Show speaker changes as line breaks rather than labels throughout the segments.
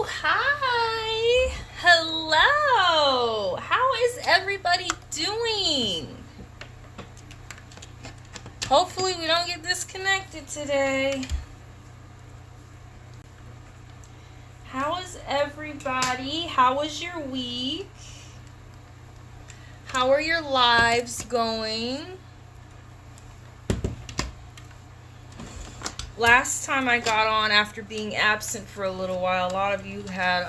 Hi. Hello. How is everybody doing? Hopefully we don't get disconnected today. How is everybody? How was your week? How are your lives going? Last time I got on after being absent for a little while, a lot of you had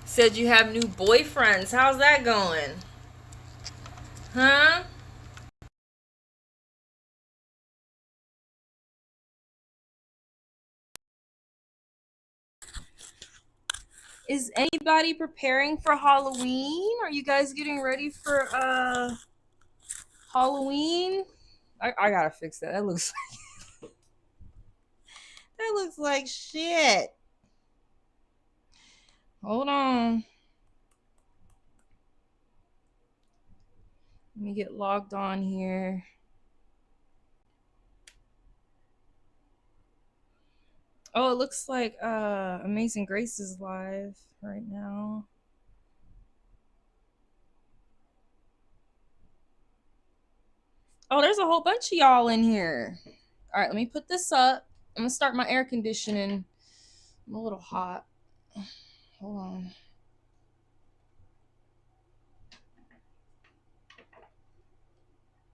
said you have new boyfriends. How's that going? Huh? Is anybody preparing for Halloween? Are you guys getting ready for Halloween? I gotta fix that. That looks like shit. Hold on. Let me get logged on here. Oh, it looks like Amazing Grace is live right now. Oh, there's a whole bunch of y'all in here. All right, let me put this up. I'm gonna start my air conditioning. I'm a little hot. Hold on.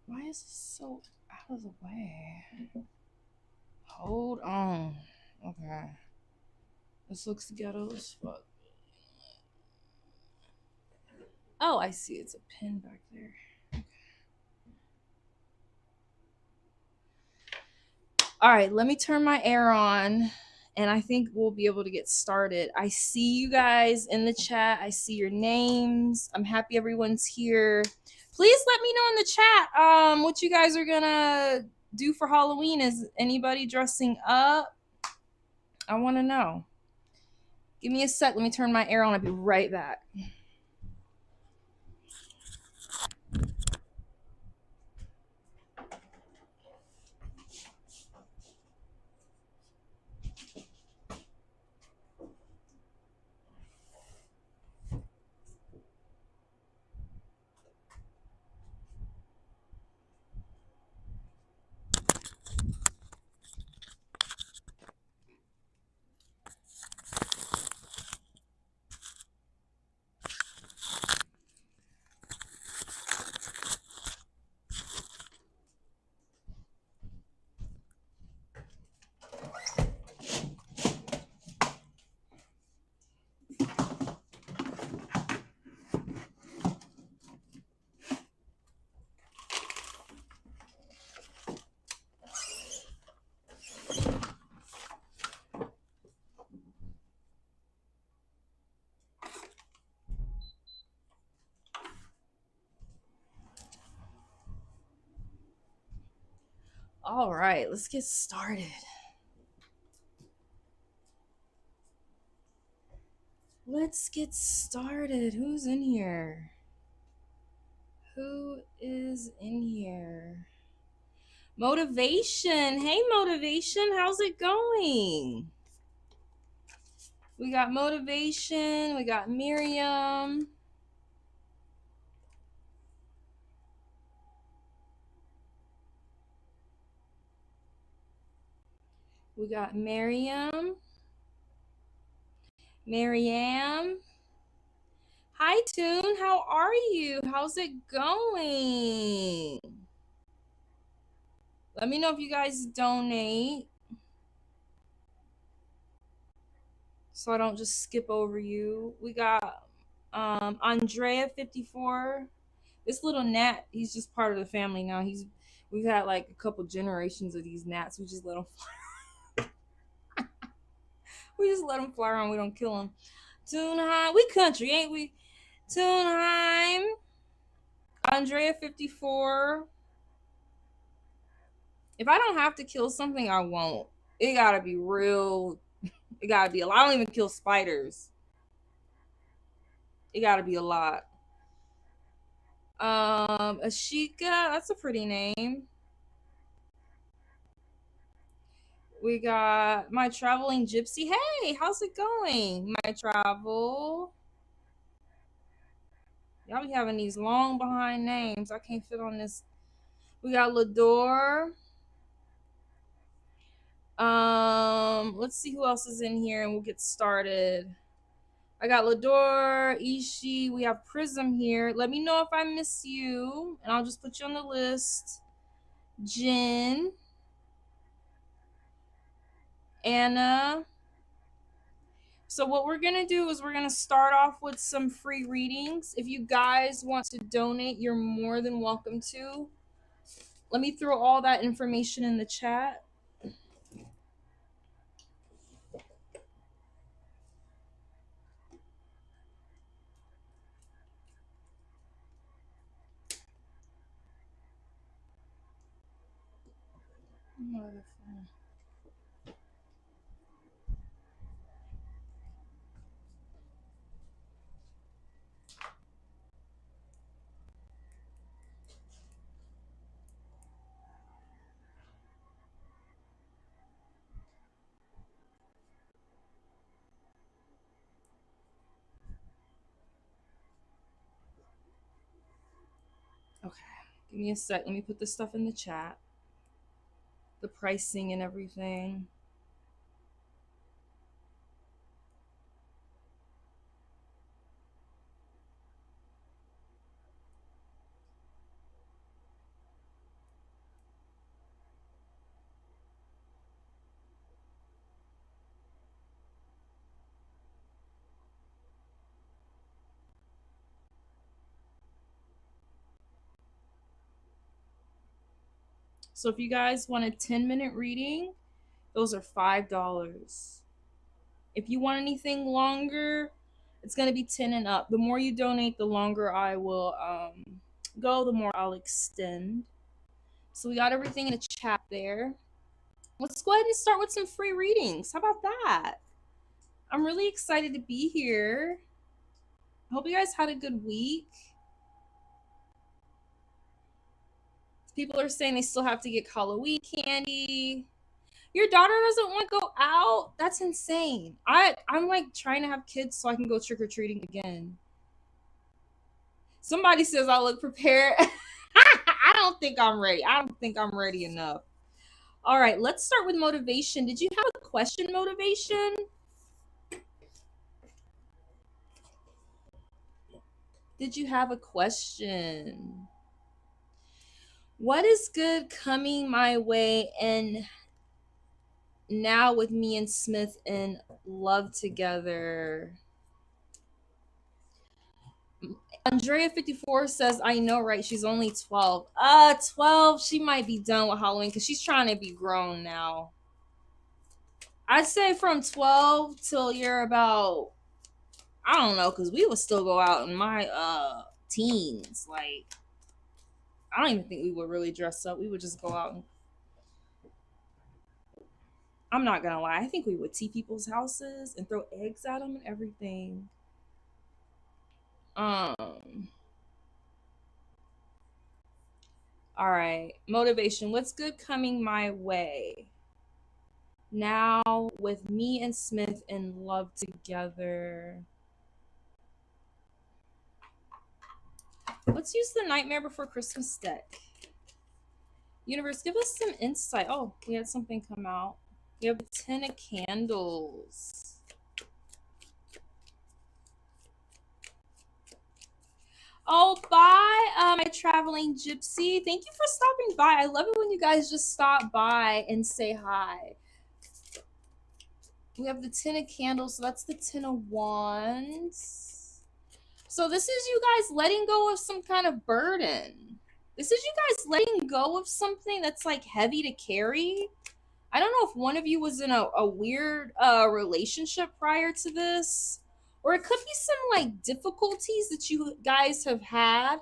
Why is this so out of the way? Hold on. Okay. This looks ghetto as fuck. Oh, I see. It's a pin back there. All right, let me turn my air on and I think we'll be able to get started. I see you guys in the chat. I see your names. I'm happy everyone's here. Please let me know in the chat what you guys are gonna do for Halloween. Is anybody dressing up? I want to know. Give me a sec. Let me turn my air on. I'll be right back. All right, let's get started. Let's get started. Who's in here? Who is in here? Motivation. Hey, Motivation. How's it going? We got Motivation. We got Miriam. We got Miriam. Mariam. Hi, Toon. How are you? How's it going? Let me know if you guys donate so I don't just skip over you. We got Andrea 54. This little gnat, he's just part of the family now. We've had like a couple generations of these gnats. We just let them we just let them fly around. We don't kill them. Tunheim, we country, ain't we? Tunheim, Andrea 54. If I don't have to kill something, I won't. It gotta be real. It gotta be a lot. I don't even kill spiders. It gotta be a lot. Ashika, that's a pretty name. We got my traveling gypsy. Hey, how's it going? My travel. Y'all be having these long behind names. I can't fit on this. We got Lador. Let's see who else is in here and we'll get started. I got Lador, Ishi. We have Prism here. Let me know if I miss you, and I'll just put you on the list. Jen, Anna. So what we're gonna do is we're gonna start off with some free readings. If you guys want to donate, you're more than welcome to. Let me throw all that information in the chat. Okay, give me a sec. Let me put this stuff in the chat. The pricing and everything. So if you guys want a 10-minute reading, those are $5. If you want anything longer, it's going to be 10 and up. The more you donate, the longer I will go, the more I'll extend. So we got everything in the chat there. Let's go ahead and start with some free readings. How about that? I'm really excited to be here. I hope you guys had a good week. People are saying they still have to get Halloween candy. Your daughter doesn't want to go out? That's insane. I'm like trying to have kids so I can go trick-or-treating again. Somebody says I look prepared. I don't think I'm ready. I don't think I'm ready enough. All right, let's start with motivation. Did you have a question, motivation? Did you have a question? What is good coming my way and now with me and Smith in love together? Andrea54 says, I know, right? She's only 12. 12, she might be done with Halloween because she's trying to be grown now. I'd say from 12 till you're about, I don't know, because we would still go out in my teens. Like, I don't even think we would really dress up. We would just go out and, I'm not gonna lie, I think we would tea people's houses and throw eggs at them and everything. All right, motivation. What's good coming my way now with me and Smith in love together? Let's use the Nightmare Before Christmas deck. Universe, give us some insight. Oh, we had something come out. We have a 10 of candles. Oh, bye, my traveling gypsy. Thank you for stopping by. I love it when you guys just stop by and say hi. We have the 10 of candles, so that's the 10 of wands. So this is you guys letting go of some kind of burden. This is you guys letting go of something that's like heavy to carry. I don't know if one of you was in a weird relationship prior to this, or it could be some like difficulties that you guys have had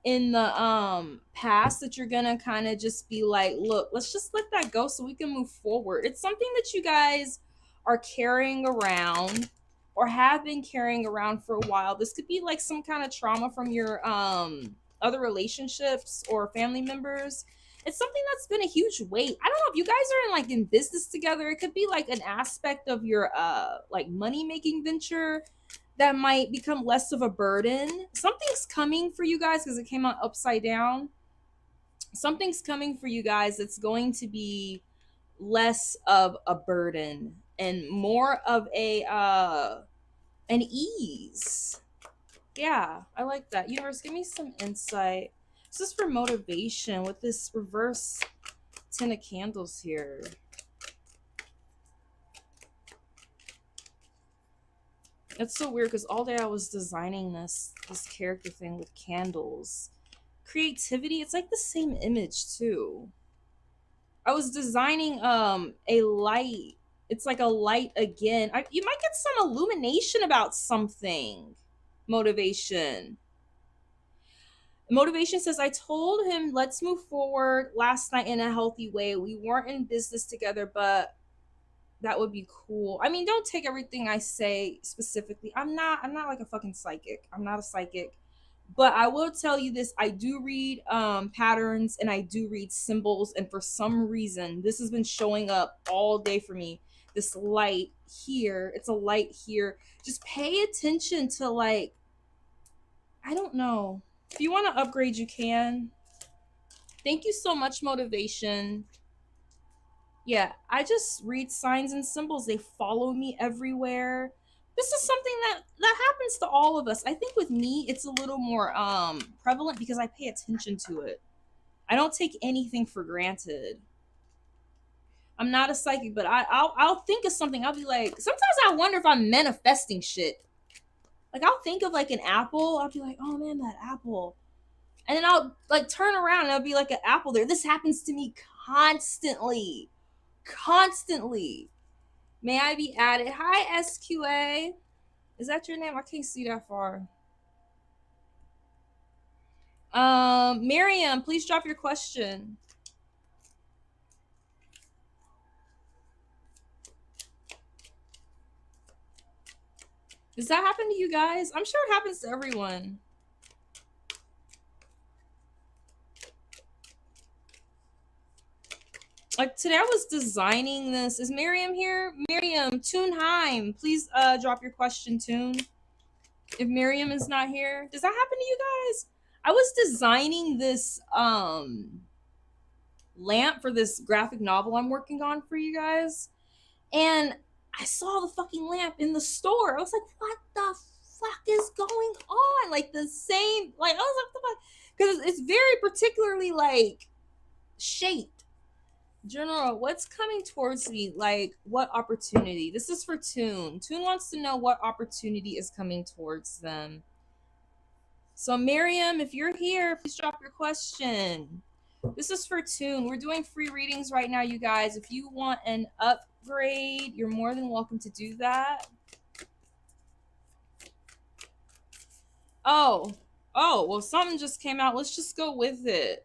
in the past that you're gonna kind of just be like, look, let's just let that go so we can move forward. It's something that you guys are carrying around or have been carrying around for a while. This could be like some kind of trauma from your other relationships or family members. it's something that's been a huge weight. I don't know if you guys are in business together. It could be like an aspect of your like money making venture that might become less of a burden. Something's coming for you guys because it came out upside down. Something's coming for you guys that's going to be less of a burden and more of a an ease. Yeah, I like that. Universe, give me some insight. This is for motivation with this reverse 10 of candles here. It's so weird because all day I was designing this character thing with candles. Creativity, it's like the same image too. I was designing a light. It's like a light again. You might get some illumination about something. Motivation. Motivation says, I told him let's move forward last night in a healthy way. We weren't in business together, but that would be cool. I mean, don't take everything I say specifically. I'm not like a fucking psychic. I'm not a psychic. But I will tell you this, I do read patterns and I do read symbols, and for some reason this has been showing up all day for me. This light here, it's a light here. Just pay attention to, like, I don't know. If you want to upgrade, you can. Thank you so much, motivation. Yeah, I just read signs and symbols. They follow me everywhere. This is something that happens to all of us. I think with me, it's a little more prevalent because I pay attention to it. I don't take anything for granted. I'm not a psychic, but I'll think of something. I'll be like, sometimes I wonder if I'm manifesting shit. Like, I'll think of like an apple. I'll be like, oh man, that apple. And then I'll like turn around and I'll be like an apple there. This happens to me constantly. Constantly. May I be added? Hi, SQA. Is that your name? I can't see that far. Miriam, please drop your question. Does that happen to you guys? I'm sure it happens to everyone. Like today I was designing this. Is Miriam here? Miriam, Toonheim, please drop your question, Toon. If Miriam is not here. Does that happen to you guys? I was designing this lamp for this graphic novel I'm working on for you guys. And I saw the fucking lamp in the store. I was like, what the fuck is going on? Like the same, like I was like, what the fuck? Because it's very particularly like shaped. General, what's coming towards me? Like, what opportunity? This is for Toon. Toon wants to know what opportunity is coming towards them. So, Miriam, if you're here, please drop your question. This is for Toon. We're doing free readings right now, you guys. If you want an upgrade, you're more than welcome to do that. Oh, well, something just came out. Let's just go with it.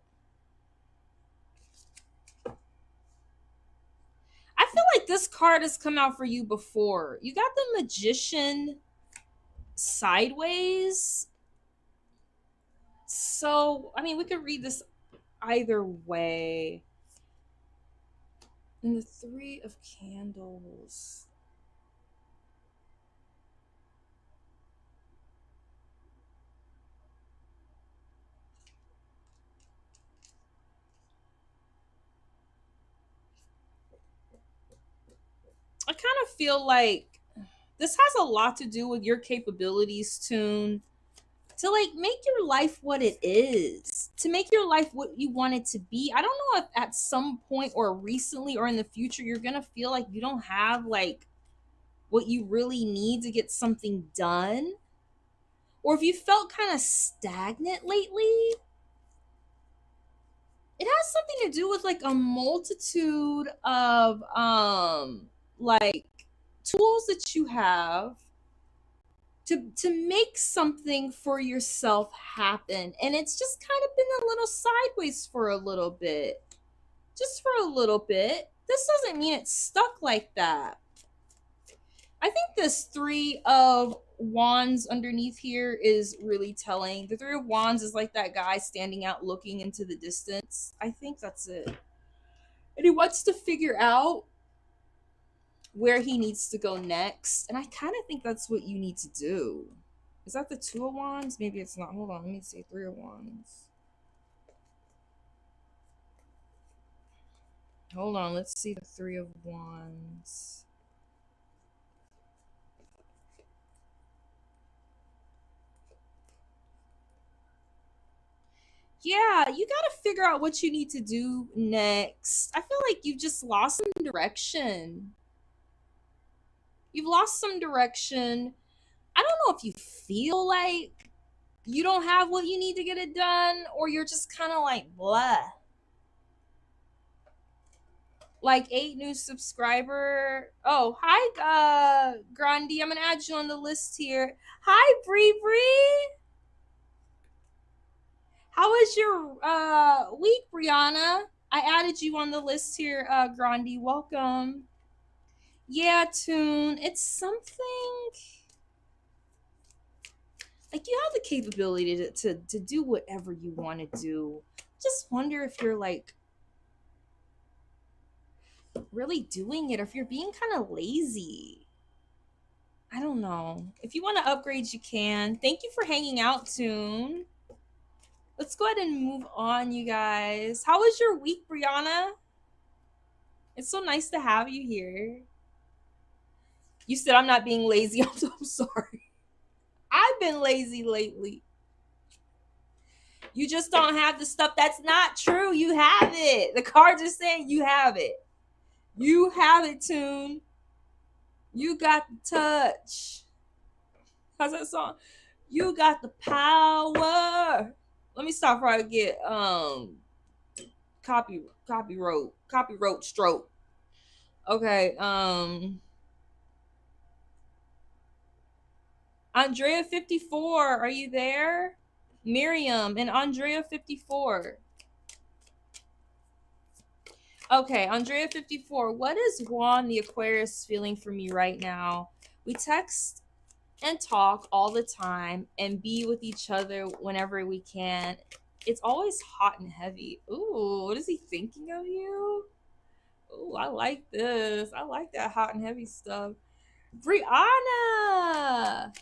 I feel like this card has come out for you before. You got the Magician sideways. So, I mean, we could read this either way. And the Three of Candles. I kind of feel like this has a lot to do with your capabilities, Toon, to like make your life what it is, to make your life what you want it to be. I don't know if at some point or recently or in the future you're gonna feel like you don't have like what you really need to get something done, or if you felt kind of stagnant lately. It has something to do with like a multitude of like tools that you have to make something for yourself happen, and it's just kind of been a little sideways for a little bit. Just for a little bit. This doesn't mean it's stuck like that. I think this Three of Wands underneath here is really telling. The Three of Wands is like that guy standing out looking into the distance. I think that's it. And he wants to figure out where he needs to go next. And I kind of think that's what you need to do. Is that the Two of Wands? Maybe it's not. Hold on, let me see. Three of Wands. Hold on, let's see the Three of Wands. Yeah, you gotta figure out what you need to do next. I feel like you've just lost some direction. You've lost some direction. I don't know if you feel like you don't have what you need to get it done, or you're just kind of like blah. Like 8 new subscriber. Oh, hi, Grandi. I'm gonna add you on the list here. Hi, Bree Bree. How was your week, Brianna? I added you on the list here, Grandi. Welcome. Yeah, Tune. It's something like you have the capability to do whatever you want to do. Just wonder if you're like really doing it, or if you're being kind of lazy. I don't know. If you want to upgrade, you can. Thank you for hanging out, Tune. Let's go ahead and move on, you guys. How was your week, Brianna? It's so nice to have you here. You said I'm not being lazy. I'm sorry. I've been lazy lately. You just don't have the stuff. That's not true. You have it. The cards are saying you have it. You have it, Tune. You got the touch. How's that song? You got the power. Let me stop before I get copyright stroke. Okay, Andrea 54, are you there? Miriam and Andrea 54. Okay, Andrea 54. What is Juan the Aquarius feeling for me right now? We text and talk all the time and be with each other whenever we can. It's always hot and heavy. Ooh, what is he thinking of you? Ooh, I like this. I like that hot and heavy stuff. Brianna!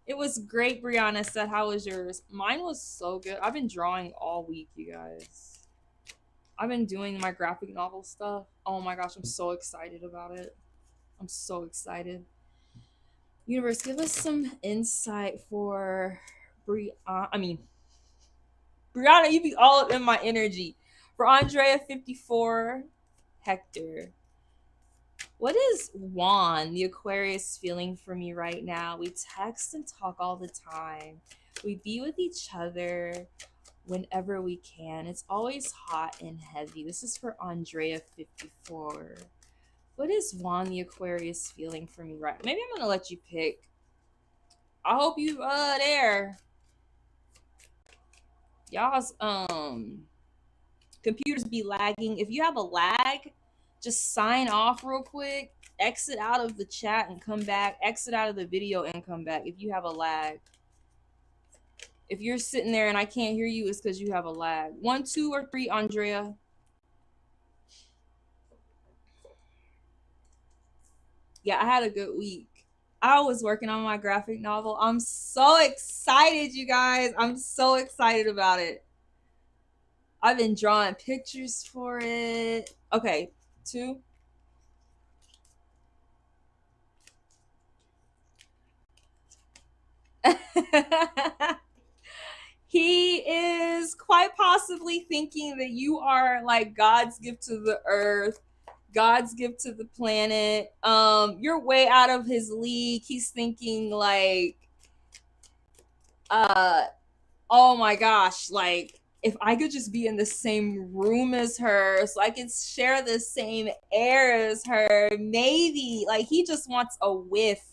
It was great, Brianna said. How was yours? Mine was so good. I've been drawing all week, you guys. I've been doing my graphic novel stuff. Oh my gosh, I'm so excited about it. I'm so excited. Universe, give us some insight for Brianna, you be all up in my energy. For Andrea 54, Hector. What is Juan, the Aquarius, feeling for me right now? We text and talk all the time. We be with each other whenever we can. It's always hot and heavy. This is for Andrea 54. What is Juan, the Aquarius, feeling for me right? Maybe I'm gonna let you pick. I hope you there. Y'all's computers be lagging. If you have a lag, just sign off real quick, exit out of the chat and come back, exit out of the video and come back if you have a lag. If you're sitting there and I can't hear you, it's because you have a lag. 1, 2, or 3, Andrea. Yeah, I had a good week. I was working on my graphic novel. I'm so excited, you guys. I'm so excited about it. I've been drawing pictures for it. Okay, 2. He is quite possibly thinking that you are like God's gift to the earth, God's gift to the planet. You're way out of his league. He's thinking like, oh my gosh, like if I could just be in the same room as her, so I could share the same air as her, maybe. Like he just wants a whiff.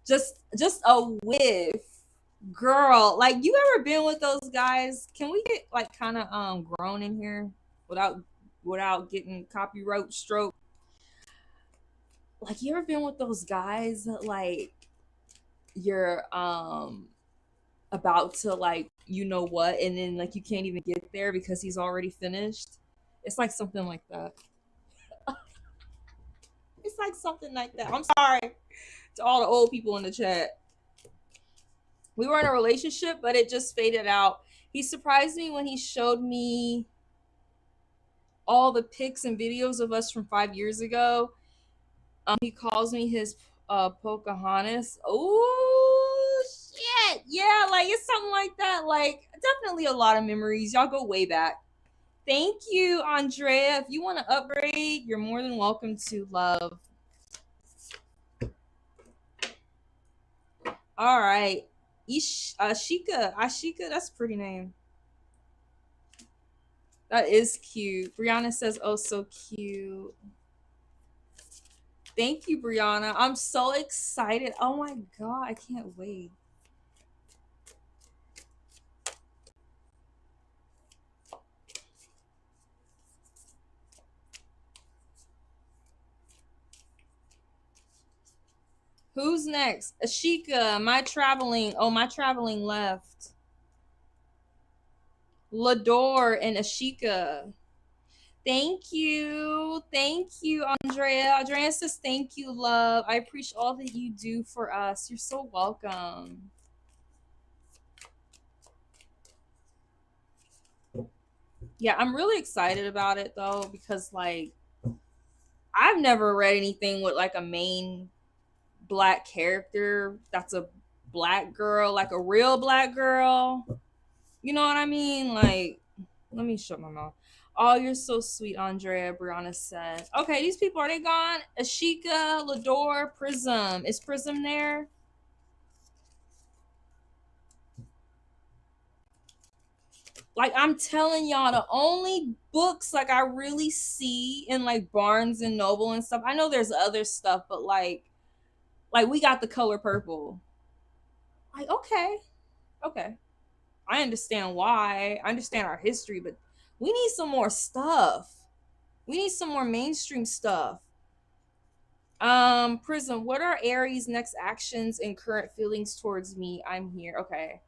Just a whiff. Girl, like you ever been with those guys? Can we get like kind of grown in here without getting copyright stroke? Like you ever been with those guys that like you're about to like you know what, and then like you can't even get there because he's already finished. It's like something like that. It's like something like that. I'm sorry to all the old people in the chat. We were in a relationship, but it just faded out. He surprised me when he showed me all the pics and videos of us from 5 years ago. He calls me his Pocahontas. Oh shit! Yeah, like it's something like that. Like definitely a lot of memories. Y'all go way back. Thank you, Andrea. If you want to upgrade, you're more than welcome to, love. All right. Ashika, that's a pretty name. That is cute. Brianna says, oh, so cute. Thank you, Brianna. I'm so excited. Oh my God, I can't wait. Who's next? Ashika, my traveling. Oh, my traveling left. Lador and Ashika. Thank you. Thank you, Andrea. Andrea says, thank you, love. I appreciate all that you do for us. You're so welcome. Yeah, I'm really excited about it though, because like I've never read anything with like a main black character that's a black girl, like a real black girl. You know what I mean? Like, let me shut my mouth. Oh, you're so sweet, Andrea. Brianna said. Okay, these people, are they gone? Ashika, Lador, Prism. Is Prism there? Like, I'm telling y'all, the only books like I really see in like Barnes and Noble and stuff. I know there's other stuff, but like we got The Color Purple. Like, okay, okay. I understand why. I understand our history, but we need some more stuff. We need some more mainstream stuff. Prism, what are Aries' next actions and current feelings towards me? I'm here. Okay.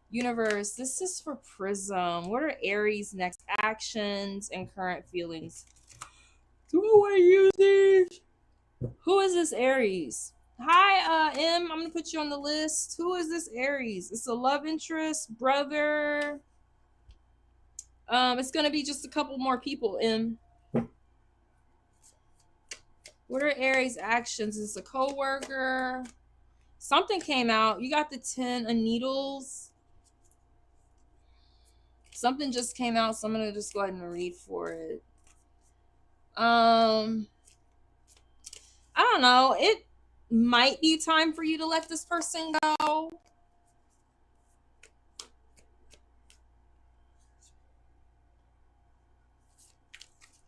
Universe, this is for Prism. What are Aries' next actions and current feelings? Do I want to use these? Who is this Aries? Hi, M. I'm gonna put you on the list. Who is this Aries? It's a love interest, brother. It's gonna be just a couple more people, M. What are Aries' actions? Is a co-worker? Something came out. You got the 10 of needles. Something just came out, so I'm gonna just go ahead and read for it. I don't know. It might be time for you to let this person go.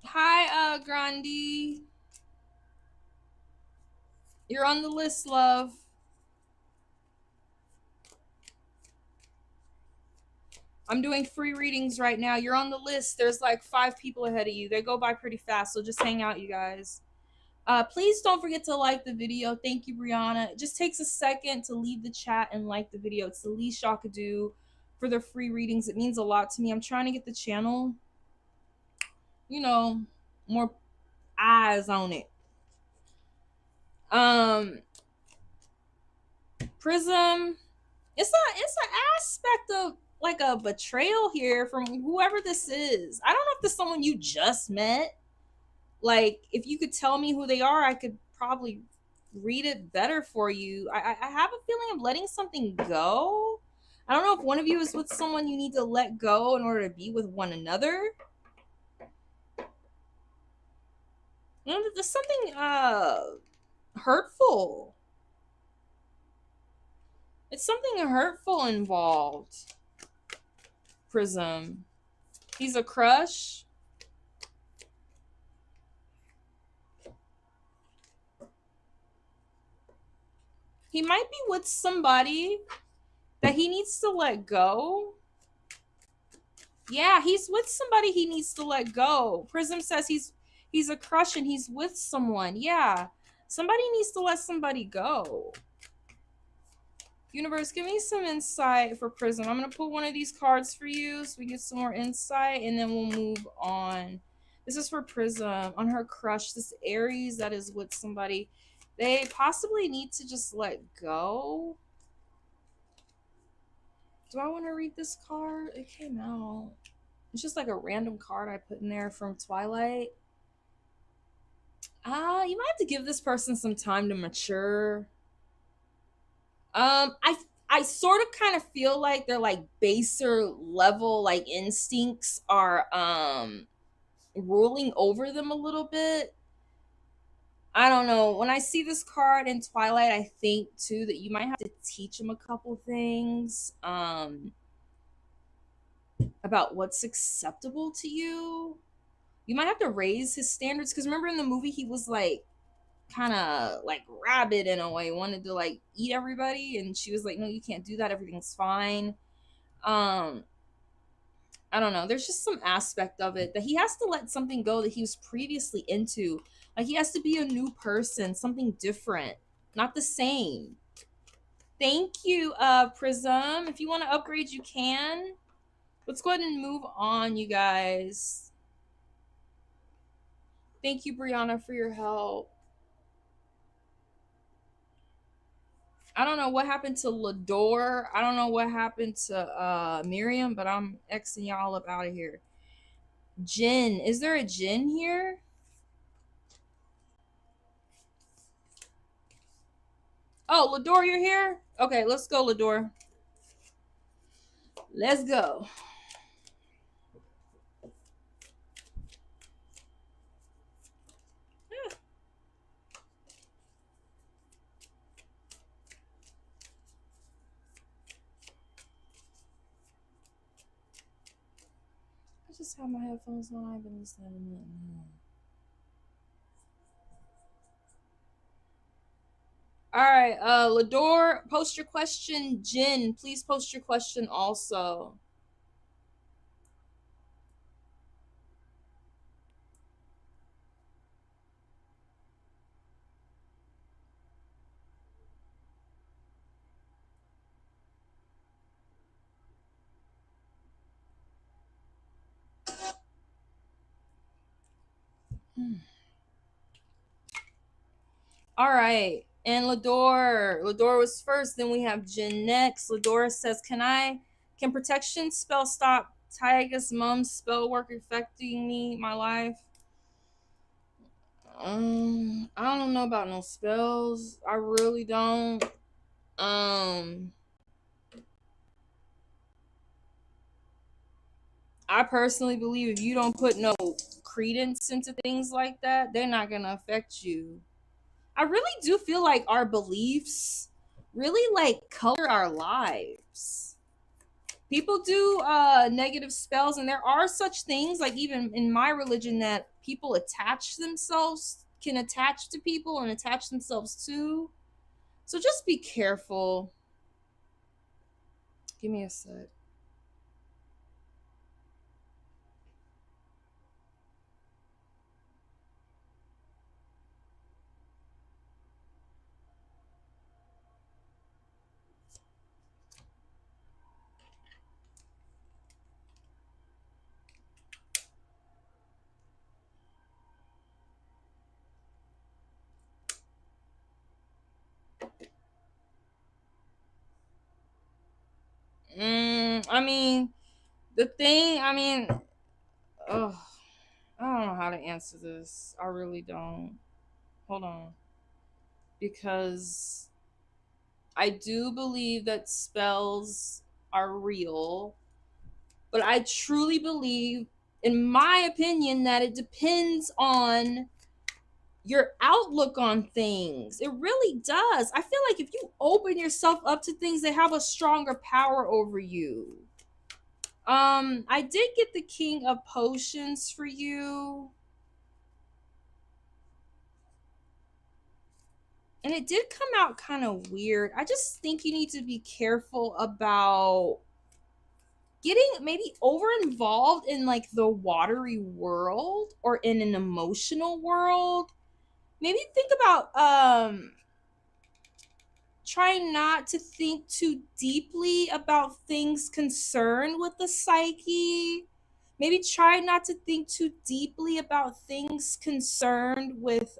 Hi, Grandi. You're on the list, love. I'm doing free readings right now. You're on the list. There's like 5 people ahead of you. They go by pretty fast, so just hang out, you guys. Please don't forget to like the video. Thank you, Brianna. It just takes a second to leave the chat and like the video. It's the least y'all could do for the free readings. It means a lot to me. I'm trying to get the channel, you know, more eyes on it. Prism, it's an aspect of like a betrayal here from whoever this is. I don't know if this is someone you just met. Like, if you could tell me who they are, I could probably read it better for you. I have a feeling of letting something go. I don't know if one of you is with someone you need to let go in order to be with one another. You know, there's something hurtful. It's something hurtful involved. Prism. He's a crush. He might be with somebody that he needs to let go. Yeah, he's with somebody he needs to let go. Prism says he's a crush and he's with someone. Yeah. Somebody needs to let somebody go. Universe, give me some insight for Prism. I'm going to pull one of these cards for you so we get some more insight, and then we'll move on. This is for Prism. On her crush, this Aries that is with somebody, they possibly need to just let go. Do I want to read this card? It came out. It's just like a random card I put in there from Twilight. You might have to give this person some time to mature. I sort of kind of feel like their like baser level like instincts are ruling over them a little bit. I don't know. When I see this card in Twilight, I think too that you might have to teach him a couple things about what's acceptable to you. You might have to raise his standards, because remember in the movie he was like kind of like rabid in a way, wanted to like eat everybody, and she was like, no, you can't do that, everything's fine. I don't know, there's just some aspect of it that he has to let something go that he was previously into. Like he has to be a new person, something different, not the same. Thank you, Prism. If you want to upgrade, you can. Let's go ahead and move on, you guys. Thank you, Brianna, for your help. I don't know what happened to Lador. I don't know what happened to Miriam, but I'm Xing y'all up out of here. Jin. Is there a Jin here? Oh, Lador, you're here? Okay, let's go, Lador. Let's go. I just have my headphones on. I've been listening. All right, Lador, post your question. Jin, please post your question also. All right. And Lador was first. Then we have Jin next. Lador says, can protection spell stop Tyga's mom's spell work affecting me, my life? I don't know about no spells. I really don't. I personally believe if you don't put no credence into things like that, they're not gonna affect you. I really do feel like our beliefs really like color our lives. People do negative spells, and there are such things, like even in my religion, that people can attach to people and attach themselves to. So just be careful. Give me a sec. I mean, ugh, I don't know how to answer this. I really don't. Hold on. Because I do believe that spells are real, but I truly believe, in my opinion, that it depends on your outlook on things. It really does. I feel like if you open yourself up to things, they have a stronger power over you. I did get the King of Potions for you. And it did come out kind of weird. I just think you need to be careful about getting maybe over involved in like the watery world or in an emotional world. Maybe think about try not to think too deeply about things concerned with the psyche. Maybe try not to think too deeply about things concerned with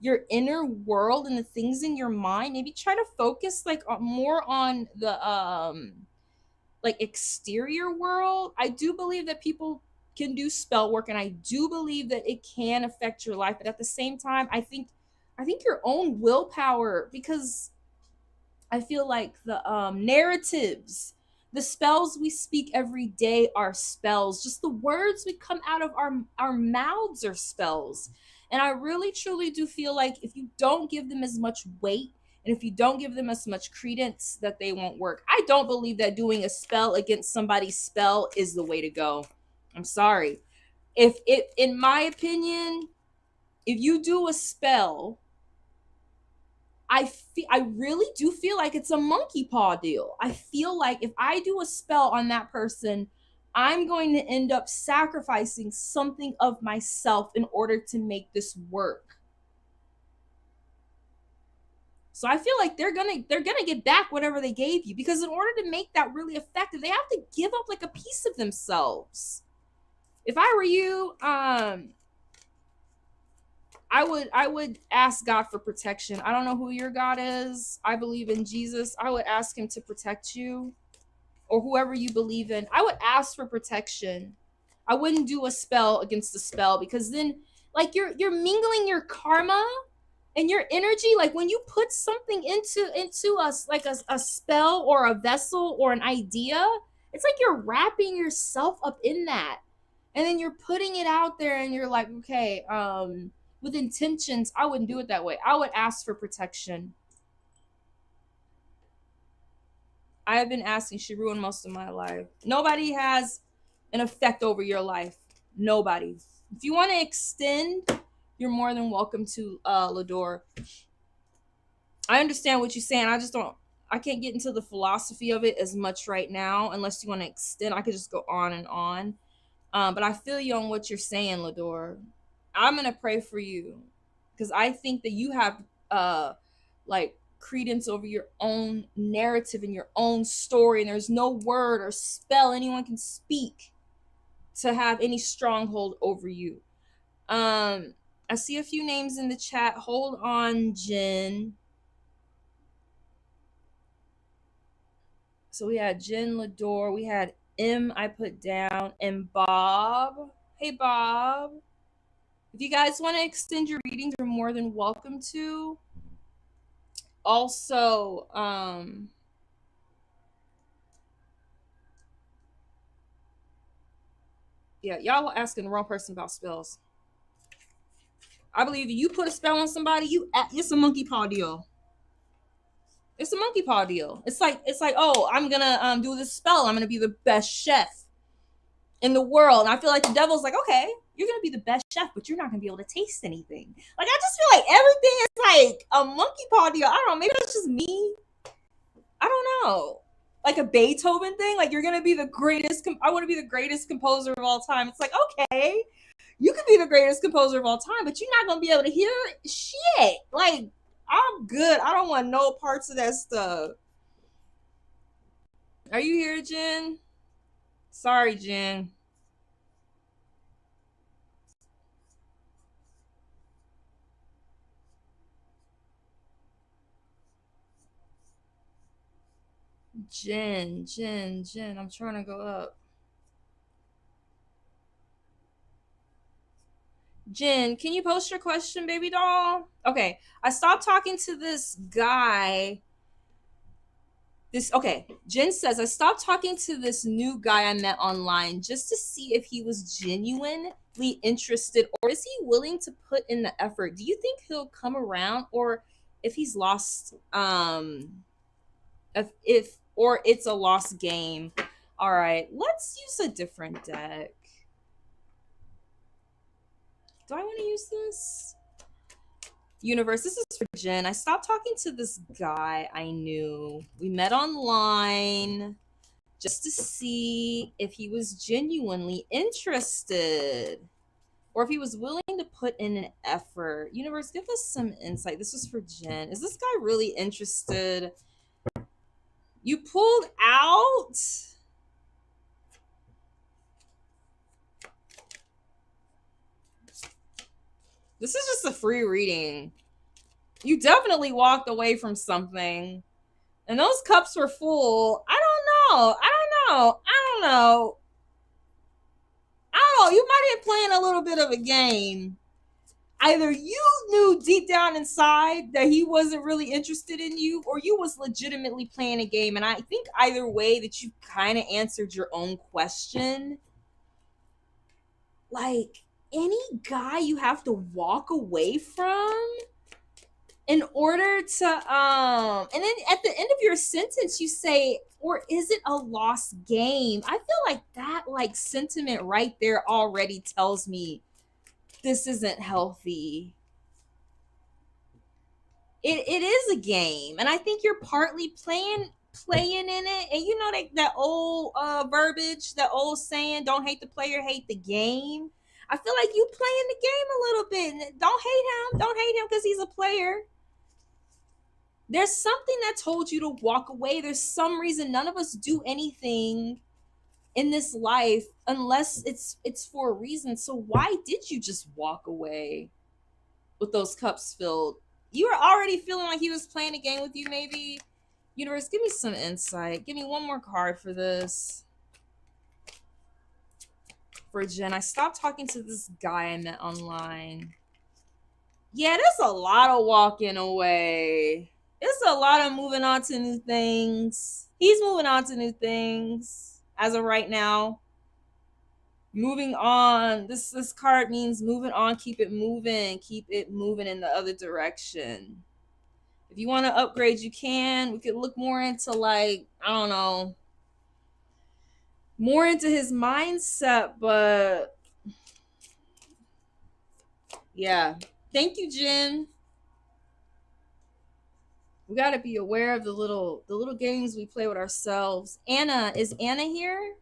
your inner world and the things in your mind. Maybe try to focus like more on the like exterior world. I do believe that people can do spell work, and I do believe that it can affect your life, but at the same time, I think your own willpower, because I feel like the narratives, the spells we speak every day are spells. Just the words we come out of our mouths are spells. And I really truly do feel like if you don't give them as much weight and if you don't give them as much credence, that they won't work. I don't believe that doing a spell against somebody's spell is the way to go. I'm sorry. If it, in my opinion, if you do a spell, I really do feel like it's a monkey paw deal. I feel like if I do a spell on that person, I'm going to end up sacrificing something of myself in order to make this work. So I feel like they're gonna get back whatever they gave you, because in order to make that really effective, they have to give up like a piece of themselves. If I were you, I would ask God for protection. I don't know who your God is. I believe in Jesus. I would ask him to protect you, or whoever you believe in. I would ask for protection. I wouldn't do a spell against the spell, because then like you're mingling your karma and your energy. Like when you put something into us like a spell or a vessel or an idea, it's like you're wrapping yourself up in that. And then you're putting it out there and you're like, okay, with intentions, I wouldn't do it that way. I would ask for protection. I have been asking. She ruined most of my life. Nobody has an effect over your life. Nobody. If you want to extend, you're more than welcome to, Lador. I understand what you're saying. I can't get into the philosophy of it as much right now. Unless you want to extend, I could just go on and on. But I feel you on what you're saying, Lador. I'm gonna pray for you, because I think that you have like credence over your own narrative and your own story, and there's no word or spell anyone can speak to have any stronghold over you. I see a few names in the chat. Hold on, Jen. So we had Jen, Lador, we had M, I put down, and Bob. Hey, Bob. If you guys want to extend your readings, you're more than welcome to. Also, yeah, y'all are asking the wrong person about spells. I believe if you put a spell on somebody, it's a monkey paw deal. It's a monkey paw deal. It's like, oh, I'm gonna do this spell. I'm gonna be the best chef in the world. And I feel like the devil's like, okay, you're gonna be the best chef, but you're not gonna be able to taste anything. Like, I just feel like everything is like a monkey paw deal. I don't know, maybe that's just me. I don't know. Like a Beethoven thing, like you're gonna be the greatest. I want to be the greatest composer of all time. It's like, okay, you could be the greatest composer of all time, but you're not gonna be able to hear shit. Like, I'm good. I don't want no parts of that stuff. Are you here, Jen? Sorry, Jen. Jen. I'm trying to go up. Jen, can you post your question, baby doll? Okay, I stopped talking to this guy. Jen says, I stopped talking to this new guy I met online just to see if he was genuinely interested, or is he willing to put in the effort? Do you think he'll come around, or if he's lost, if or it's a lost game? All right, let's use a different deck. Do I want to use this? Universe, this is for Jen. I stopped talking to this guy I knew. We met online just to see if he was genuinely interested. or if he was willing to put in an effort. Universe, give us some insight. This is for Jen. Is this guy really interested? You pulled out. This is just a free reading. You definitely walked away from something. And those cups were full. I don't know. You might have been playing a little bit of a game. Either you knew deep down inside that he wasn't really interested in you, or you was legitimately playing a game. And I think either way that you kind of answered your own question. Like, any guy you have to walk away from in order to and then at the end of your sentence you say, or is it a lost game? I feel like that like sentiment right there already tells me this isn't healthy. It is a game, and I think you're partly playing in it. And you know that old verbiage, that old saying, don't hate the player, hate the game. I feel like you playing the game a little bit. Don't hate him because he's a player. There's something that told you to walk away. There's some reason none of us do anything in this life unless it's for a reason. So why did you just walk away with those cups filled? You were already feeling like he was playing a game with you, maybe. Universe, give me some insight. Give me one more card for this. For Jen, I stopped talking to this guy I met online. Yeah, there's a lot of walking away. It's a lot of moving on to new things. He's moving on to new things as of right now. Moving on. This card means moving on. Keep it moving. Keep it moving in the other direction. If you want to upgrade, you can. We could look more into, like, I don't know, more into his mindset, but yeah. Thank you, Jen. We got to be aware of the little games we play with ourselves. Anna, is Anna here?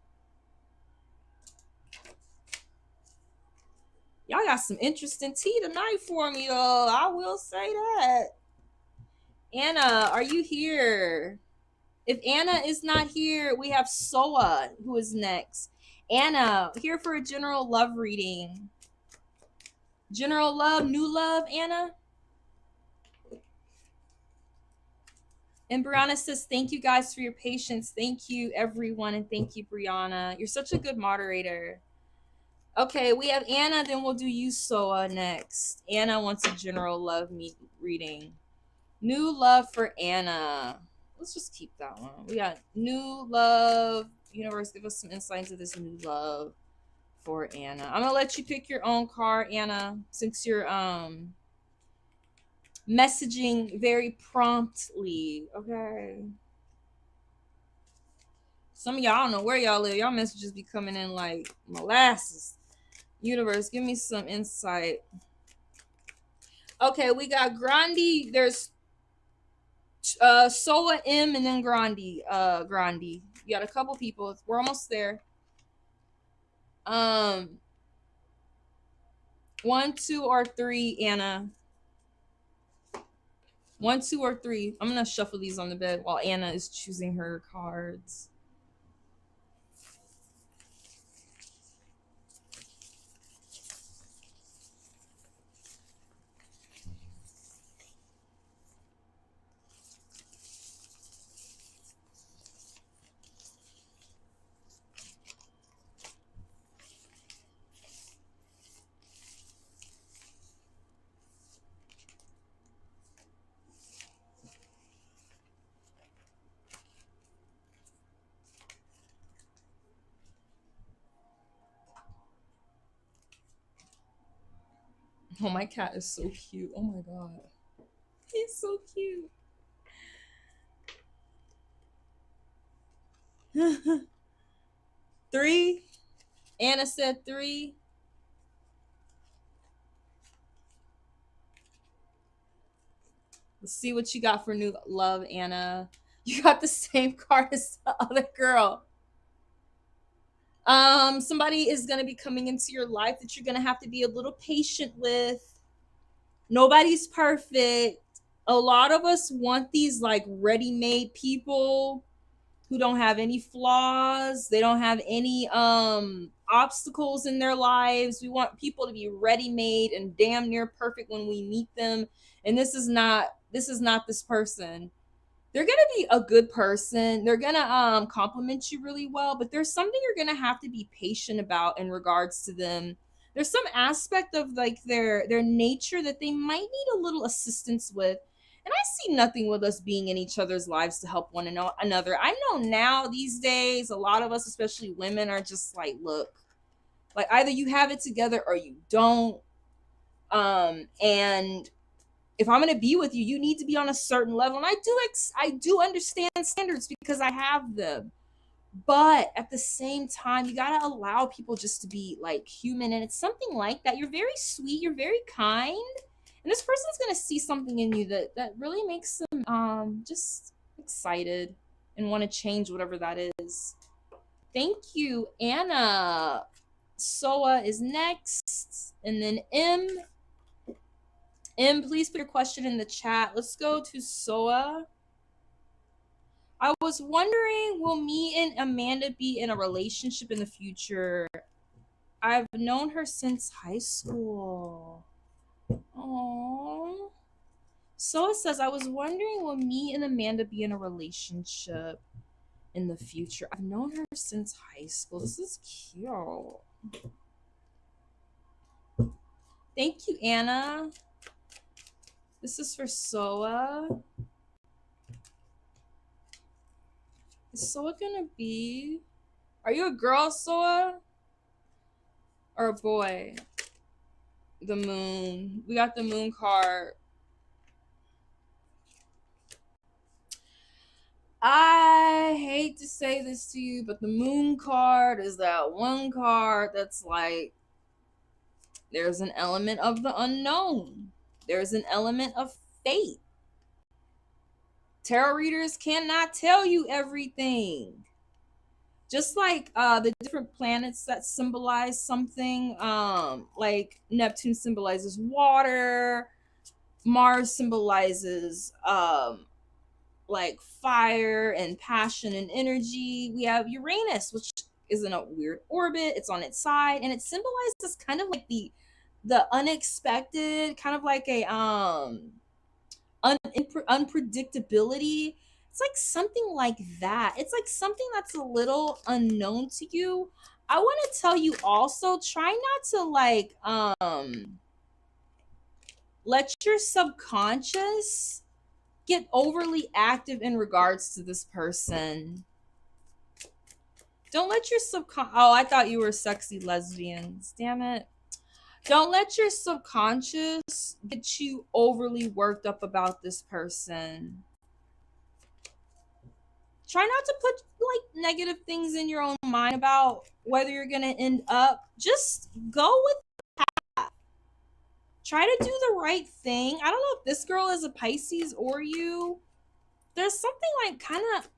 Y'all got some interesting tea tonight for me, though. I will say that. Anna, are you here? If Anna is not here, we have Soa, who is next. Anna, here for a general love reading. General love, new love, Anna? And Brianna says, thank you guys for your patience. Thank you, everyone. And thank you, Brianna. You're such a good moderator. Okay, we have Anna, then we'll do you, Soa, next. Anna wants a general love reading. New love for Anna. Let's just keep that one. We got new love. Universe, give us some insight into this new love for Anna. I'm gonna let you pick your own card, Anna, since you're messaging very promptly. Okay. Some of y'all, I don't know where y'all live. Y'all messages be coming in like molasses. Universe, give me some insight. Okay, we got Grandi. There's Soa M and then Grandi. Grandi. You got a couple people. We're almost there. 1, 2, or 3, Anna. 1, 2, or 3. I'm gonna shuffle these on the bed while Anna is choosing her cards. Oh, my cat is so cute. Oh my god. He's so cute. 3. Anna said 3. Let's see what you got for new love, Anna. You got the same card as the other girl. Somebody is going to be coming into your life that you're going to have to be a little patient with. Nobody's perfect. A lot of us want these like ready-made people who don't have any flaws. They don't have any obstacles in their lives. We want people to be ready-made and damn near perfect when we meet them. And this is not this person. They're gonna be a good person. They're gonna compliment you really well, but there's something you're gonna have to be patient about in regards to them. There's some aspect of like their nature that they might need a little assistance with. And I see nothing with us being in each other's lives to help one another. I know now these days, a lot of us, especially women, are just like, look, like either you have it together or you don't. And if I'm going to be with you, you need to be on a certain level. And I do understand standards because I have them. But at the same time, you got to allow people just to be like human. And it's something like that. You're very sweet. You're very kind. And this person's going to see something in you that really makes them just excited and want to change whatever that is. Thank you, Anna. Soa is next. And then M. M, please put your question in the chat. Let's go to Soa. I was wondering, will me and Amanda be in a relationship in the future? I've known her since high school. Aww. Soa says, I was wondering, will me and Amanda be in a relationship in the future? I've known her since high school. This is cute. Thank you, Anna. This is for Soa. Is Soa gonna be... Are you a girl, Soa? Or a boy? The moon. We got the moon card. I hate to say this to you, but the moon card is that one card that's like, there's an element of the unknown. There's an element of fate. Tarot readers cannot tell you everything. Just like the different planets that symbolize something, like Neptune symbolizes water, Mars symbolizes like fire and passion and energy. We have Uranus, which is in a weird orbit. It's on its side, and it symbolizes kind of like the unexpected, kind of like a unpredictability. It's like something like that. It's like something that's a little unknown to you. I want to tell you also, try not to like let your subconscious get overly active in regards to this person. Don't let your oh, I thought you were sexy lesbians. Damn it. Don't let your subconscious get you overly worked up about this person. Try not to put like negative things in your own mind about whether you're gonna end up. Just go with that. Try to do the right thing. I don't know if this girl is a Pisces or you. There's something like kind of,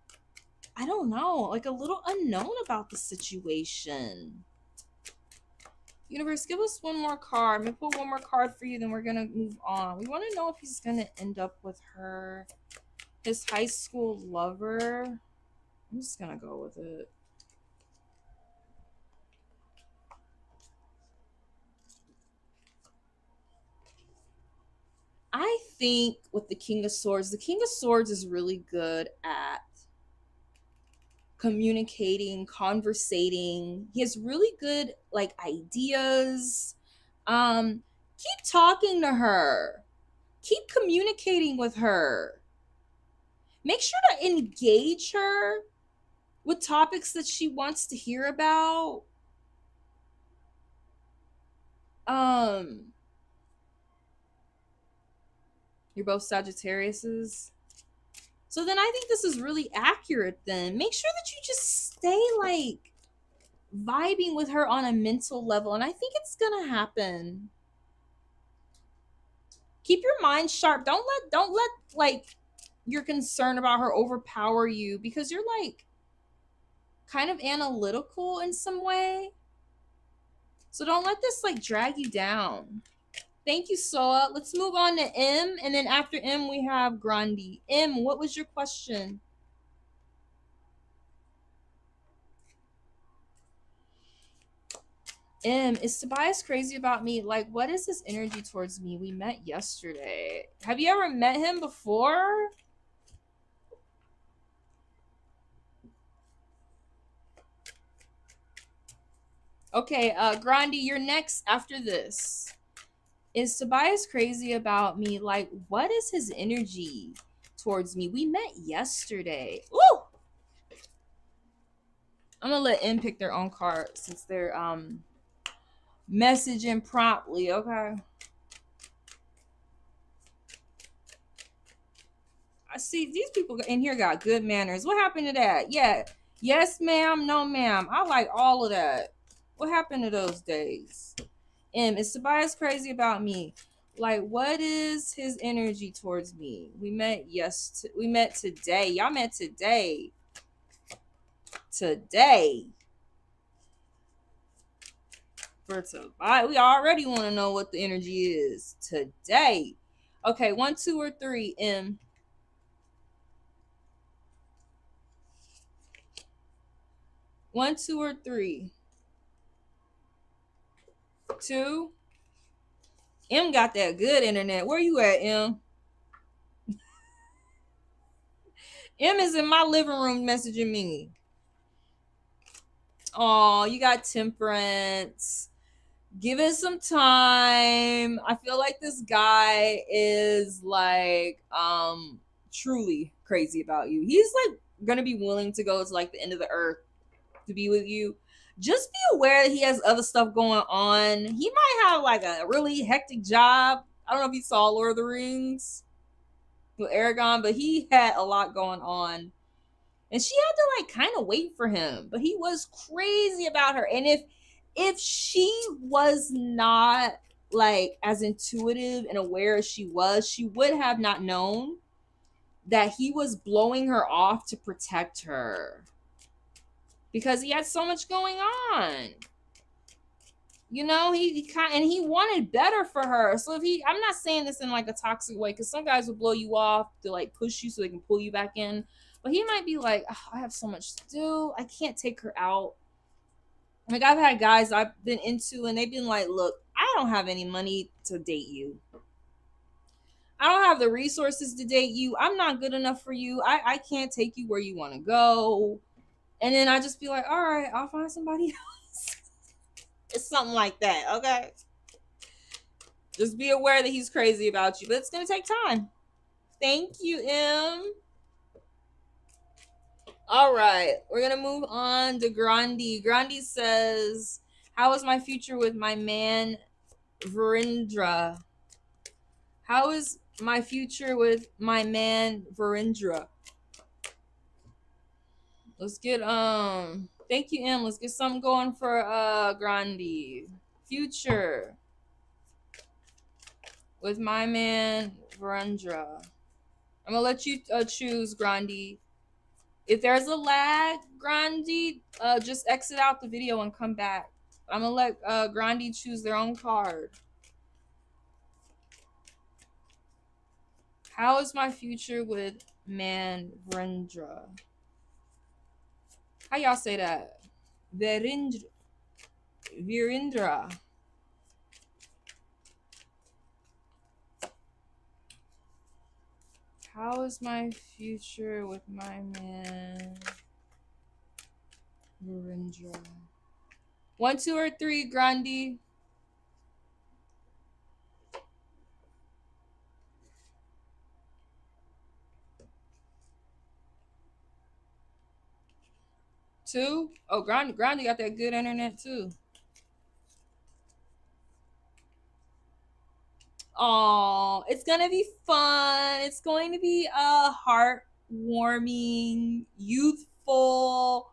I don't know, like a little unknown about the situation. Universe, give us one more card. I'm gonna pull one more card for you, then we're gonna move on. We want to know if he's gonna end up with her, his high school lover. I'm just gonna go with it. I think with the King of Swords is really good at communicating, conversating. He has really good like ideas. Keep talking to her. Keep communicating with her. Make sure to engage her with topics that she wants to hear about. You're both Sagittariuses. So then I think this is really accurate then. Make sure that you just stay like vibing with her on a mental level, and I think it's gonna happen. Keep your mind sharp. Don't let like your concern about her overpower you, because you're like, kind of analytical in some way. So don't let this like drag you down. Thank you, Soa. Let's move on to M, and then after M we have Grandi. M, what was your question? Is Tobias crazy about me? Like, what is his energy towards me? We met yesterday. Have you ever met him before? Okay, Grandi, you're next after this. Is Tobias crazy about me? Like, what is his energy towards me? We met yesterday. Woo! I'm gonna let M pick their own card since they're messaging promptly, okay? I see these people in here got good manners. What happened to that? Yeah. Yes, ma'am. No, ma'am. I like all of that. What happened to those days? Is Tobias crazy about me? Like, what is his energy towards me? We met we met today. Y'all met today. Today. For Tobias, we already want to know what the energy is today. Okay, 1, 2, or 3. M. 1, 2, or 3. 2. M got that good internet. Where you at, M? M is in my living room messaging me. Oh, you got temperance. Give it some time. I feel like this guy is like truly crazy about you. He's like gonna be willing to go to like the end of the earth to be with you. Just be aware that he has other stuff going on. He might have like a really hectic job. I don't know if you saw Lord of the Rings with Aragon, but he had a lot going on. And she had to like kind of wait for him. But he was crazy about her. And if she was not like as intuitive and aware as she was, she would have not known that he was blowing her off to protect her. Because he had so much going on. You know, he wanted better for her. So if I'm not saying this in like a toxic way, because some guys will blow you off to like push you so they can pull you back in. But he might be like, oh, I have so much to do. I can't take her out. Like I've had guys I've been into and they've been like, look, I don't have any money to date you. I don't have the resources to date you. I'm not good enough for you. I can't take you where you want to go. And then I just be like, all right, I'll find somebody else. It's something like that, okay? Just be aware that he's crazy about you, but it's going to take time. Thank you, M. All right, we're going to move on to Grandi. Grandi says, how is my future with my man, Virendra? How is my future with my man, Virendra? Let's get, thank you, M. Let's get something going for, Grandi. Future with my man, Virendra. I'm gonna let you choose, Grandi. If there's a lag, Grandi, just exit out the video and come back. I'm gonna let Grandi choose their own card. How is my future with man Virendra? How y'all say that? Virendra. Virendra. How is my future with my man Virendra? 1, 2, or 3, Grandi? 2? Oh, Grandi got that good internet too. Oh, it's gonna be fun. It's going to be heartwarming, youthful.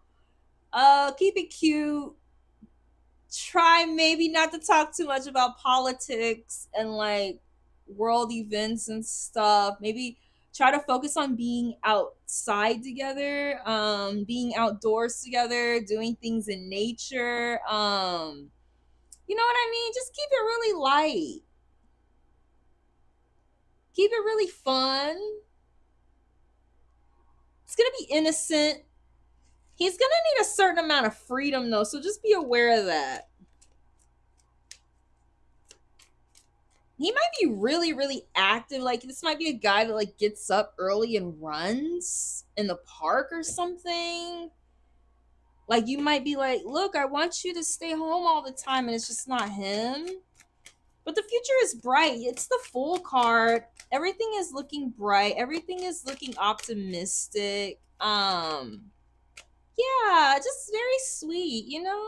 Keep it cute. Try maybe not to talk too much about politics and like world events and stuff. Maybe try to focus on being outside together, being outdoors together, doing things in nature. You know what I mean? Just keep it really light. Keep it really fun. It's gonna be innocent. He's gonna need a certain amount of freedom though, so just be aware of that. He might be really, really active. Like, this might be a guy that like gets up early and runs in the park or something. Like, you might be like, look, I want you to stay home all the time, and it's just not him. But the future is bright. It's the Fool card. Everything is looking bright. Everything is looking optimistic. Yeah, just very sweet, you know?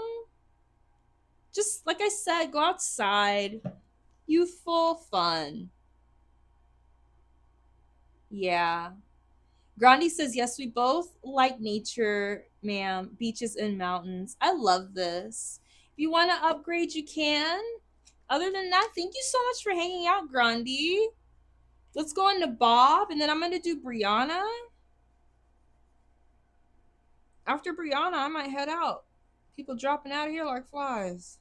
Just like I said, go outside. Youthful fun. Yeah. Grandi says, yes, we both like nature, ma'am, beaches and mountains. I love this. If you want to upgrade, you can. Other than that, thank you so much for hanging out, Grandi. Let's go into Bob, and then I'm going to do Brianna. After Brianna, I might head out. People dropping out of here like flies.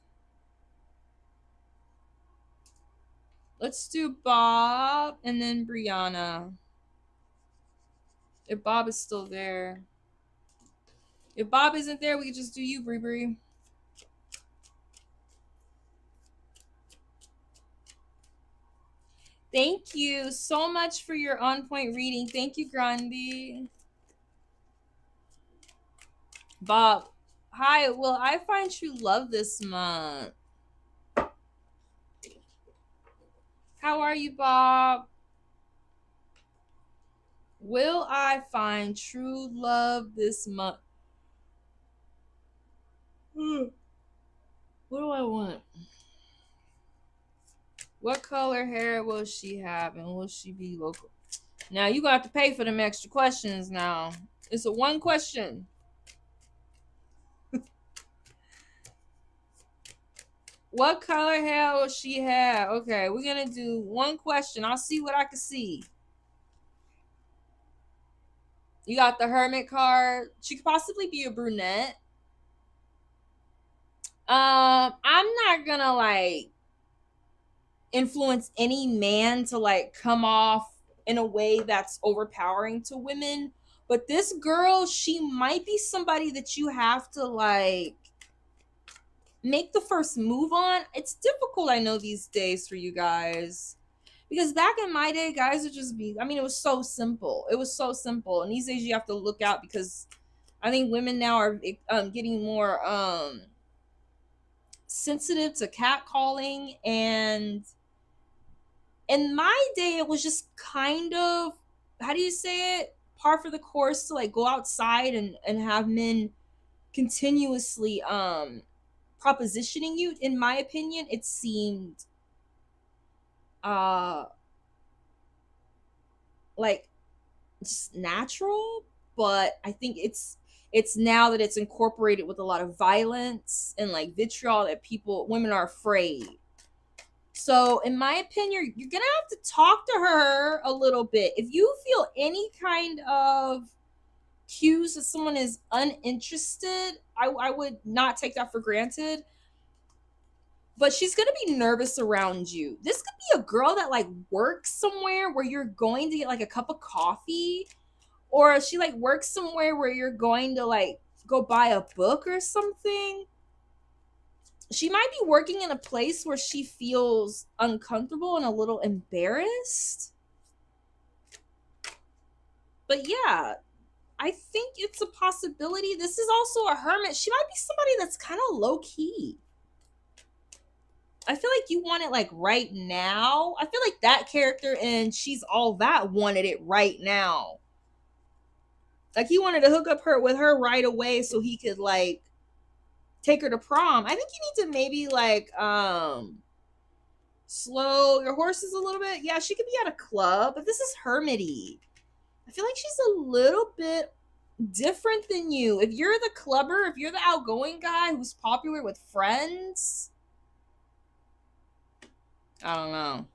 Let's do Bob, and then Brianna. If Bob is still there. If Bob isn't there, we can just do you, Bri Bri. Thank you so much for your on-point reading. Thank you, Grandi. Bob, hi. Will I find true love this month? How are you, Bob? Will I find true love this month? What do I want? What color hair will she have, and will she be local? Now you got to pay for them extra questions. Now it's a one question. What color hair will she have? Okay, we're gonna do one question. I'll see what I can see. You got the Hermit card. She could possibly be a brunette. I'm not gonna like influence any man to like come off in a way that's overpowering to women, but this girl, she might be somebody that you have to like make the first move on. It's difficult, I know, these days for you guys, because back in my day, guys would just be, I mean, it was so simple. It was so simple, and these days you have to look out, because I think women now are getting more sensitive to catcalling. And in my day, it was just kind of, how do you say it, par for the course to like go outside and have men continuously propositioning you. In my opinion, it seemed uh like just natural, but I think it's now that it's incorporated with a lot of violence and like vitriol that women are afraid. So in my opinion, you're gonna have to talk to her a little bit. If you feel any kind of cues that someone is uninterested, I would not take that for granted. But she's gonna be nervous around you. This could be a girl that like works somewhere where you're going to get like a cup of coffee, or she like works somewhere where you're going to like go buy a book or something. She might be working in a place where she feels uncomfortable and a little embarrassed. But yeah, I think it's a possibility. This is also a hermit. She might be somebody that's kind of low key. I feel like you want it like right now. I feel like that character and She's All That wanted it right now. Like, he wanted to hook up with her right away so he could like take her to prom. I think you need to maybe like slow your horses a little bit. Yeah, she could be at a club, but this is hermity. I feel like she's a little bit different than you. If you're the clubber, if you're the outgoing guy who's popular with friends, I don't know.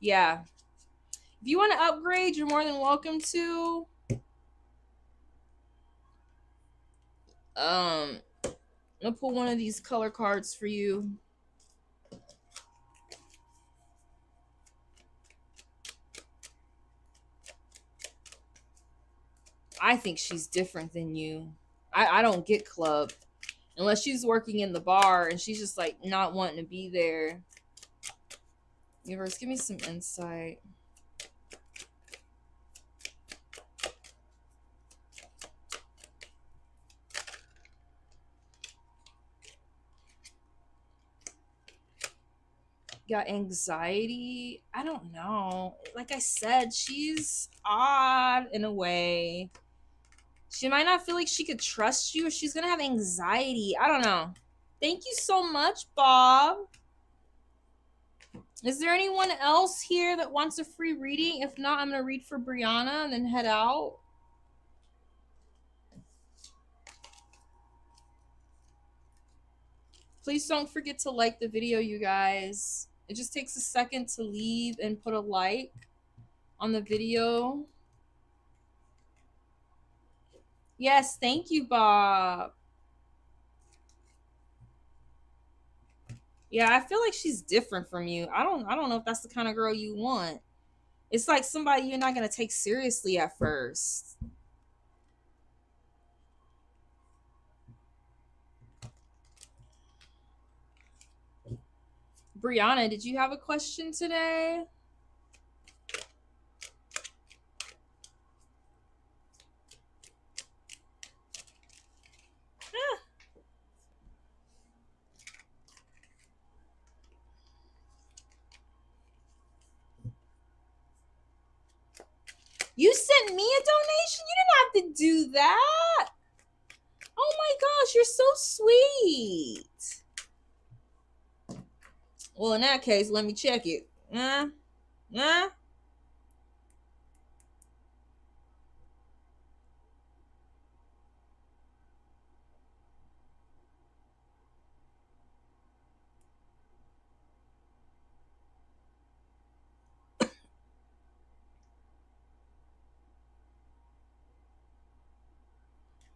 Yeah. If you want to upgrade, you're more than welcome to. I'll pull one of these color cards for you. I think she's different than you. I don't get club unless she's working in the bar and she's just like not wanting to be there. Universe, give me some insight. Got anxiety. I don't know. Like I said, she's odd in a way. She might not feel like she could trust you, or she's gonna have anxiety. I don't know. Thank you so much, Bob. Is there anyone else here that wants a free reading? If not, I'm gonna read for Brianna and then head out. Please don't forget to like the video, you guys. It just takes a second to leave and put a like on the video. Yes, thank you, Bob. Yeah, I feel like she's different from you. I don't know if that's the kind of girl you want. It's like somebody you're not going to take seriously at first. Brianna, did you have a question today? You sent me a donation? You didn't have to do that. Oh my gosh, you're so sweet. Well, in that case, let me check it. Nah.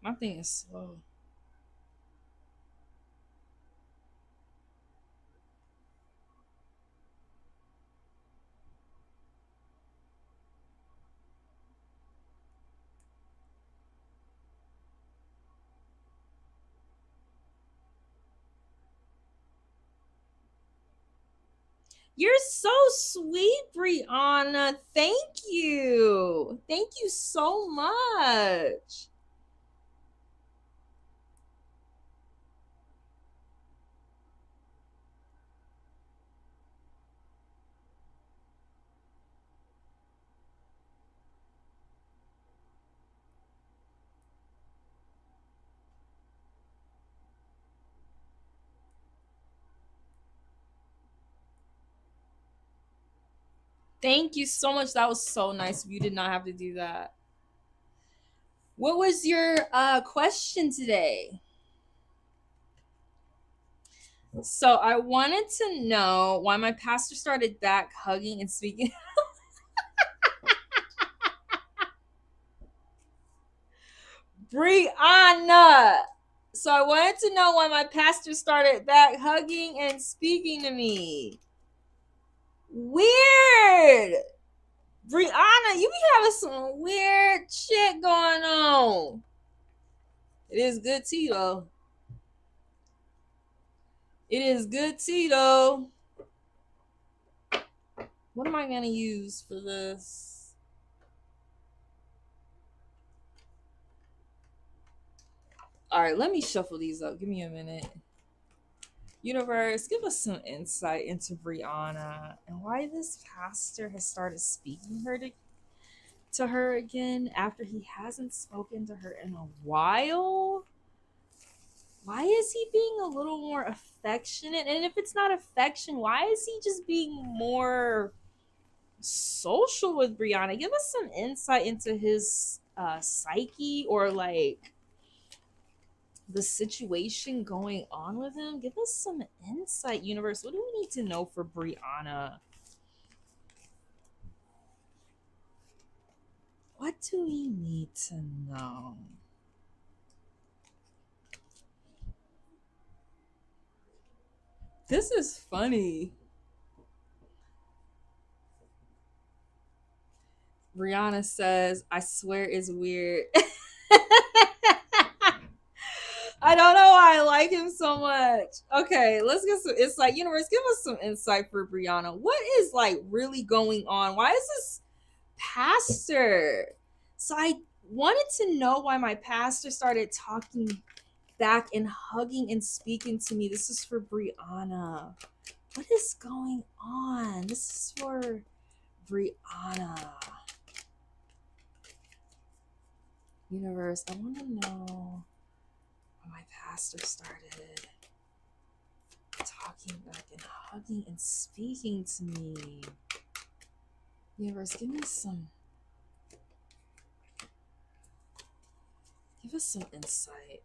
My thing is slow. You're so sweet, Brianna. Thank you. Thank you so much. Thank you so much. That was so nice of you. Did not have to do that. What was your question today? So I wanted to know why my pastor started back hugging and speaking. Brianna. So I wanted to know why my pastor started back hugging and speaking to me. Weird. Brianna, you be having some weird shit going on. It is good tea, though. It is good tea, though. What am I going to use for this? All right, let me shuffle these up. Give me a minute. Universe, give us some insight into Brianna and why this pastor has started speaking to her again after he hasn't spoken to her in a while. Why is he being a little more affectionate? And if it's not affection, why is he just being more social with Brianna? Give us some insight into his psyche, or like the situation going on with him. Give us some insight, universe. What do we need to know for Brianna? What do we need to know? This is funny. Brianna says, I swear is weird. I don't know why I like him so much. Okay, let's get some insight. Universe, give us some insight for Brianna. What is like really going on? Why is this pastor? So I wanted to know why my pastor started talking back and hugging and speaking to me. This is for Brianna. What is going on? This is for Brianna. Universe, I want to know why my pastor started talking back and hugging and speaking to me. Universe, give us some insight.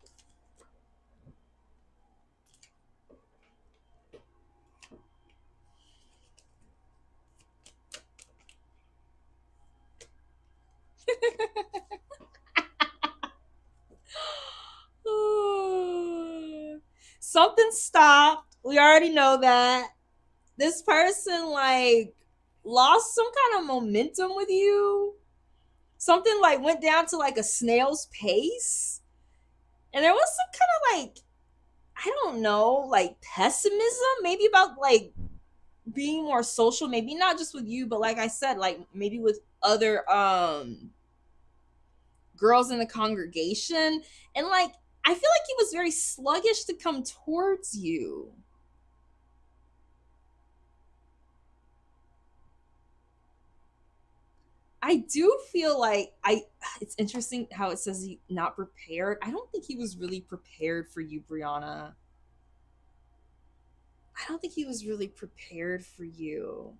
Something stopped. We already know that. This person like lost some kind of momentum with you. Something like went down to like a snail's pace. And there was some kind of like, I don't know, like pessimism, maybe about like being more social, maybe not just with you, but like I said, like maybe with other girls in the congregation. And like I feel like he was very sluggish to come towards you. I do feel like it's interesting how it says he not prepared. I don't think he was really prepared for you, Brianna. I don't think he was really prepared for you.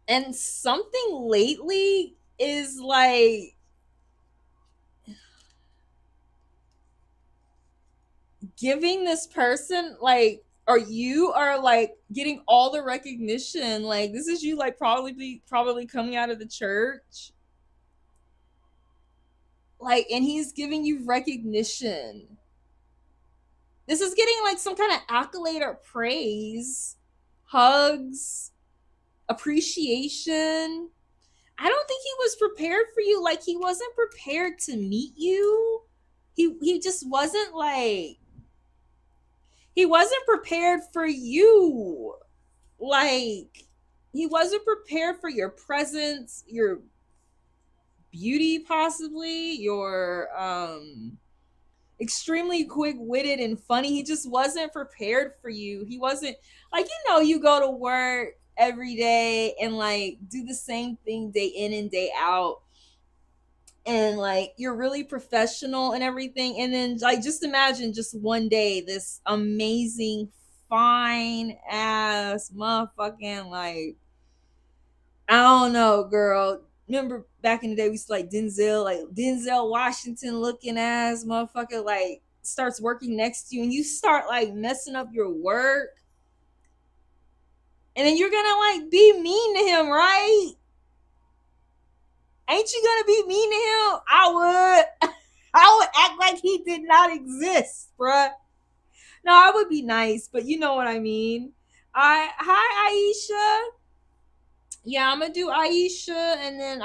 And something lately is like giving this person like, or you are like getting all the recognition. Like this is you like probably coming out of the church. Like, and he's giving you recognition. This is getting like some kind of accolade or praise, hugs, appreciation. I don't think he was prepared for you. Like he wasn't prepared to meet you. He just wasn't like, he wasn't prepared for you. Like he wasn't prepared for your presence, your beauty, possibly your extremely quick-witted and funny. He just wasn't prepared for you. He wasn't like, you go to work every day and like do the same thing day in and day out, and like you're really professional and everything, and then like just imagine just one day this amazing fine ass motherfucking like, I don't know, girl. Remember back in the day we used to like Denzel Washington looking ass motherfucker like starts working next to you and you start like messing up your work. And then you're gonna like be mean to him, right? Ain't you gonna be mean to him? I would. I would act like he did not exist, bruh. No, I would be nice, but you know what I mean. Hi Aisha. Yeah, I'm gonna do Aisha and then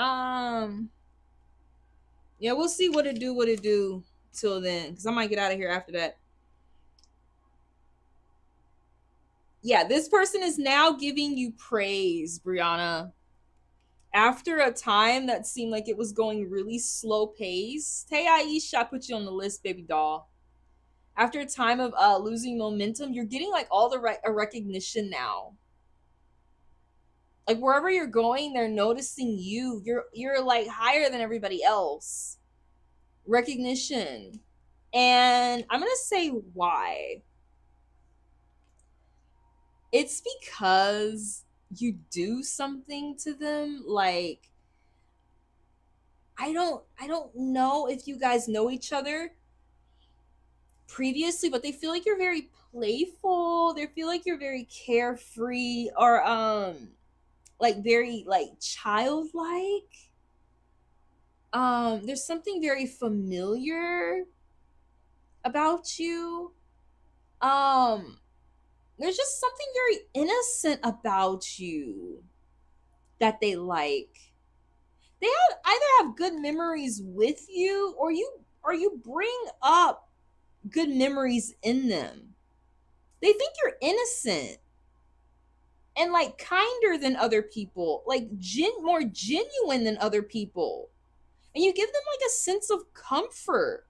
yeah, we'll see what it do till then, because I might get out of here after that. Yeah, this person is now giving you praise, Brianna. After a time that seemed like it was going really slow paced. Hey Aisha, I put you on the list, baby doll. After a time of losing momentum, you're getting like all the recognition now. Like wherever you're going, they're noticing you. You're like higher than everybody else. Recognition. And I'm gonna say why. It's because you do something to them. Like I don't know if you guys know each other, previously, but they feel like you're very playful. They feel like you're very carefree, or like very like childlike. There's something very familiar about you. Um there's just something very innocent about you that they like. They either have good memories with you, or you bring up good memories in them. They think you're innocent and like kinder than other people, like more genuine than other people. And you give them like a sense of comfort.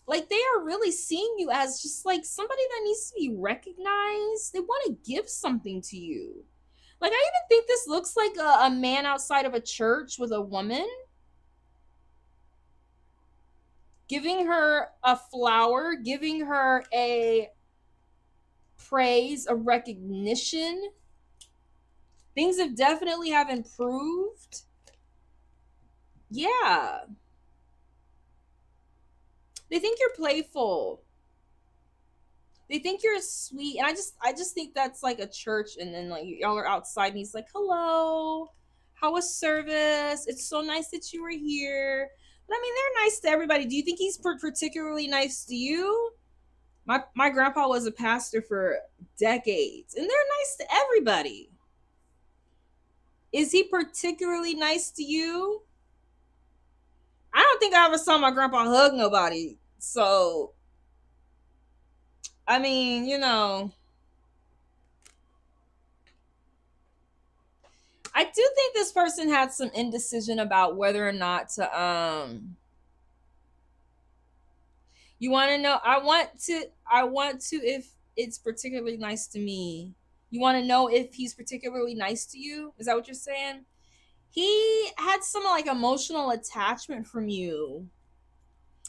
Like they are really seeing you as just like somebody that needs to be recognized. They want to give something to you. Like I even think this looks like a man outside of a church with a woman, giving her a flower, giving her a praise, a recognition. Things have definitely have improved. Yeah. They think you're playful. They think you're sweet. And I just think that's like a church, and then like y'all are outside and he's like, "Hello. How was service? It's so nice that you were here." But I mean, they're nice to everybody. Do you think he's particularly nice to you? My grandpa was a pastor for decades, and they're nice to everybody. Is he particularly nice to you? I don't think I ever saw my grandpa hug nobody. So, I mean, I do think this person had some indecision about whether or not to you want to know, I want to if it's particularly nice to me. You want to know if he's particularly nice to you? Is that what you're saying? He had some like emotional attachment from you.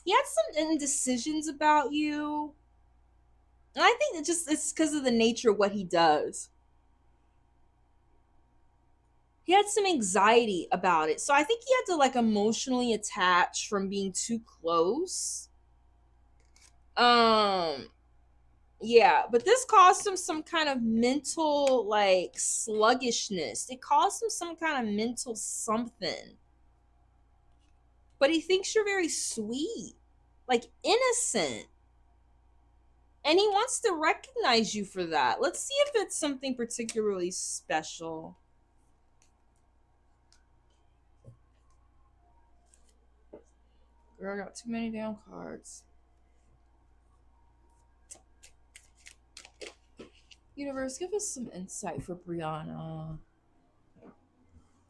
He had some indecisions about you. And I think it's because of the nature of what he does. He had some anxiety about it. So I think he had to like emotionally attach from being too close. Um yeah, but this caused him some kind of mental like sluggishness. It caused him some kind of mental something. But he thinks you're very sweet, like innocent. And he wants to recognize you for that. Let's see if it's something particularly special. Girl, I got too many damn cards. Universe, give us some insight for Brianna.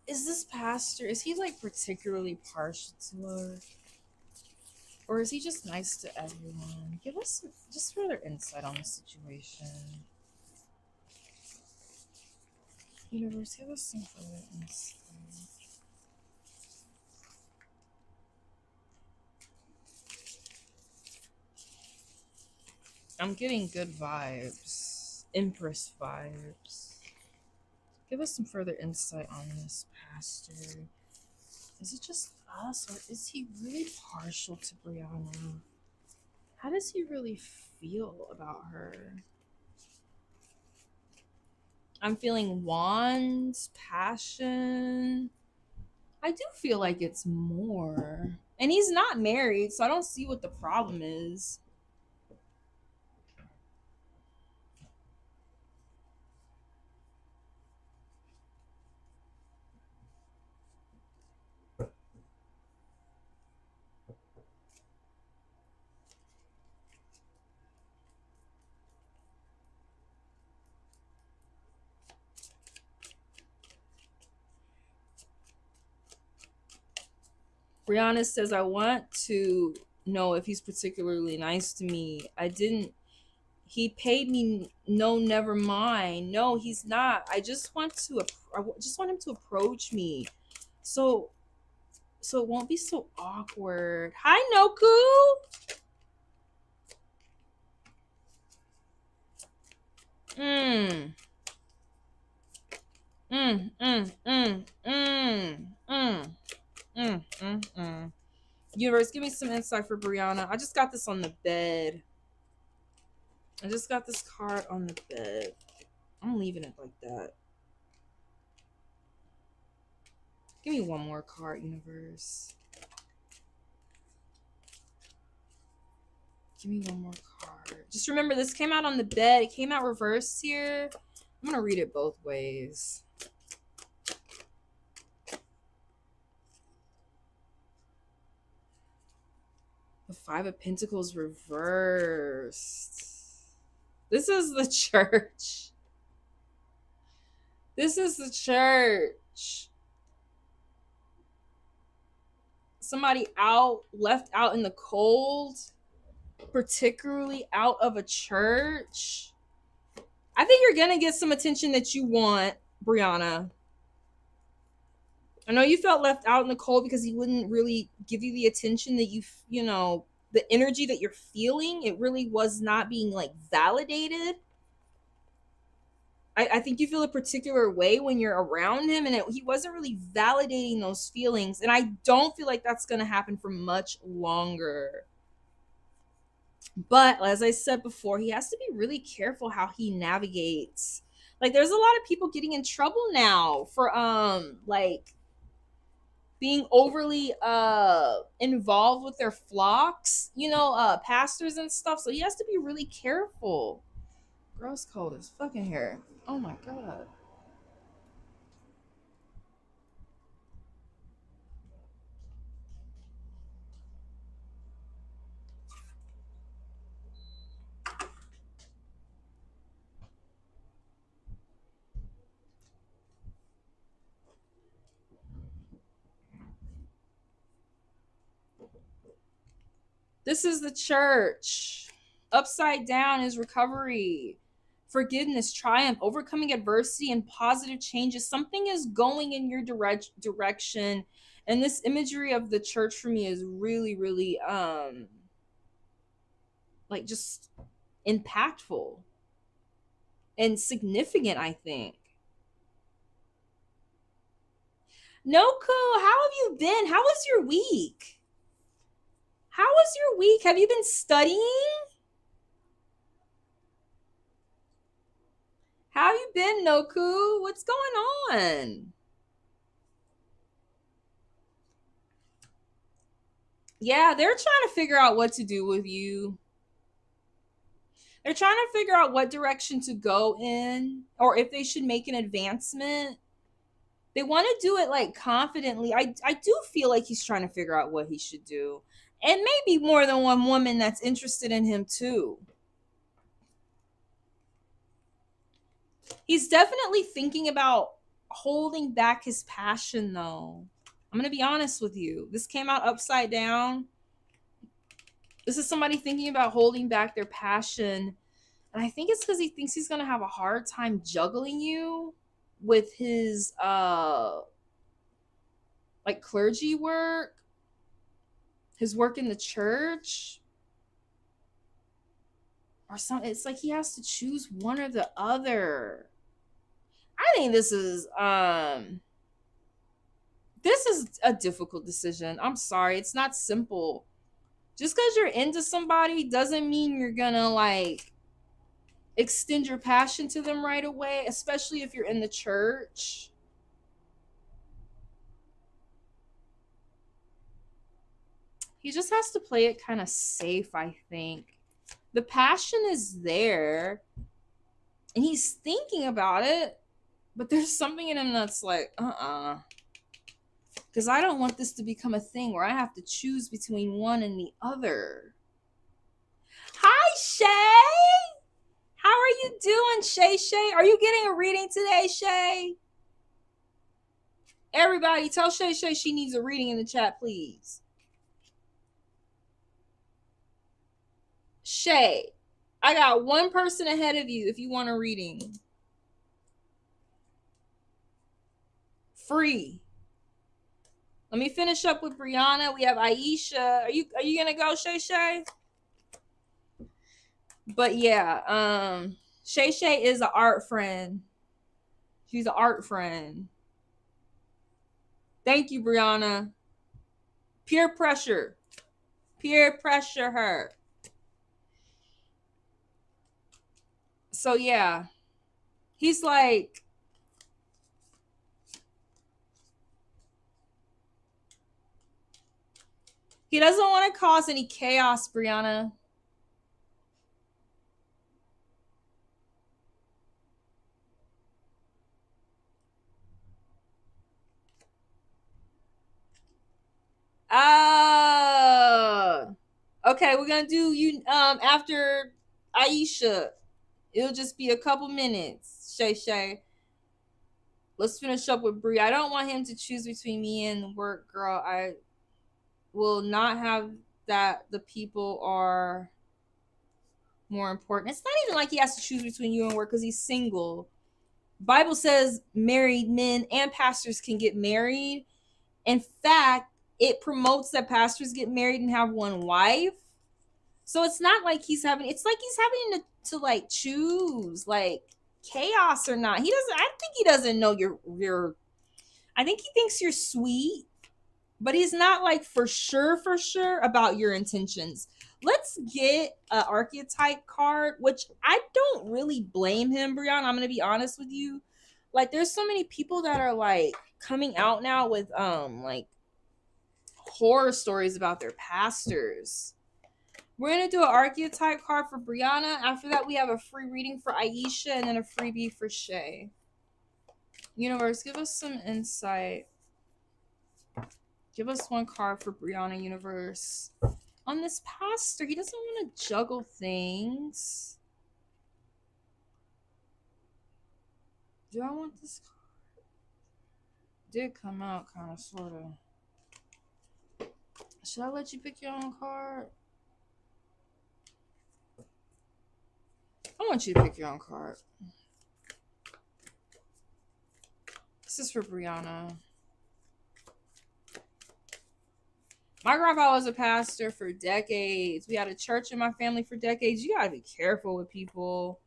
Is this pastor, is he like particularly partial to her? Or is he just nice to everyone? Give us some, just further insight on the situation. Universe, give us some further insight. I'm getting good vibes. Empress vibes. Give us some further insight on this pastor. Is it just us, or is he really partial to Brianna? How does he really feel about her? I'm feeling wands, passion. I do feel like it's more. And he's not married, so I don't see what the problem is. Brianna says, I want to know if he's particularly nice to me. I didn't. He paid me. No, never mind. No, he's not. I just want him to approach me. So it won't be so awkward. Hi, Noku. Mm. Mm. Mm. Mm. Mm. Mm. Mm. Mm. Mm. Universe, give me some insight for Brianna. I just got this on the bed. I just got this card on the bed. I'm leaving it like that. Give me one more card, Universe. Give me one more card. Just remember, this came out on the bed. It came out reversed here. I'm going to read it both ways. The Five of Pentacles reversed. This is the church. This is the church. Somebody left out in the cold, particularly out of a church. I think you're going to get some attention that you want, Brianna. I know you felt left out in the cold because he wouldn't really give you the attention that you know, the energy that you're feeling. It really was not being like validated. I think you feel a particular way when you're around him, and he wasn't really validating those feelings. And I don't feel like that's going to happen for much longer. But as I said before, he has to be really careful how he navigates. Like, there's a lot of people getting in trouble now for like being overly involved with their flocks, you know, pastors and stuff. So he has to be really careful. Girl's cold as fucking here. Oh my god. This is the church. Upside down is recovery, forgiveness, triumph, overcoming adversity, and positive changes. Something is going in your direction. And this imagery of the church for me is really, really like just impactful and significant, I think. Noku, how have you been? How was your week? How was your week? Have you been studying? How have you been, Noku? What's going on? Yeah, they're trying to figure out what to do with you. They're trying to figure out what direction to go in, or if they should make an advancement. They want to do it like confidently. I do feel like he's trying to figure out what he should do. And maybe more than one woman that's interested in him too. He's definitely thinking about holding back his passion, though. I'm going to be honest with you. This came out upside down. This is somebody thinking about holding back their passion. And I think it's because he thinks he's going to have a hard time juggling you with his like clergy work, his work in the church, or something. It's like he has to choose one or the other. I think this is a difficult decision. I'm sorry, it's not simple. Just because you're into somebody doesn't mean you're gonna like extend your passion to them right away, especially if you're in the church. He just has to play it kind of safe, I think. The passion is there, and he's thinking about it, but there's something in him that's like, because I don't want this to become a thing where I have to choose between one and the other. Hi, Shay! How are you doing, Shay? Are you getting a reading today, Shay? Everybody, tell Shay she needs a reading in the chat, please. Shay, I got one person ahead of you if you want a reading. Free. Let me finish up with Brianna. We have Aisha. Are you gonna go, Shay? But yeah, Shay is an art friend. She's an art friend. Thank you, Brianna. Peer pressure. Peer pressure her. So yeah. He's like, he doesn't want to cause any chaos, Brianna. Okay, we're gonna do you after Aisha. It'll just be a couple minutes. Shay. Let's finish up with Bree. I don't want him to choose between me and work, girl. I will not have that. The people are more important. It's not even like he has to choose between you and work because he's single. Bible says married men and pastors can get married. In fact, it promotes that pastors get married and have one wife. So it's not like he's having, it's like he's having to like choose like chaos or not. He doesn't, I think he doesn't know you're, I think he thinks you're sweet, but he's not like for sure about your intentions. Let's get an archetype card, which I don't really blame him, Brianna. I'm gonna be honest with you. Like, there's so many people that are like coming out now with like horror stories about their pastors. We're gonna do an archetype card for Brianna. After that, we have a free reading for Aisha and then a freebie for Shay. Universe, give us some insight. Give us one card for Brianna, Universe. On this pastor, he doesn't want to juggle things. Do I want this card? Did come out kind of, sort of. Should I let you pick your own card? I want you to pick your own card. This is for Brianna. My grandpa was a pastor for decades. We had a church in my family for decades. You gotta be careful with people.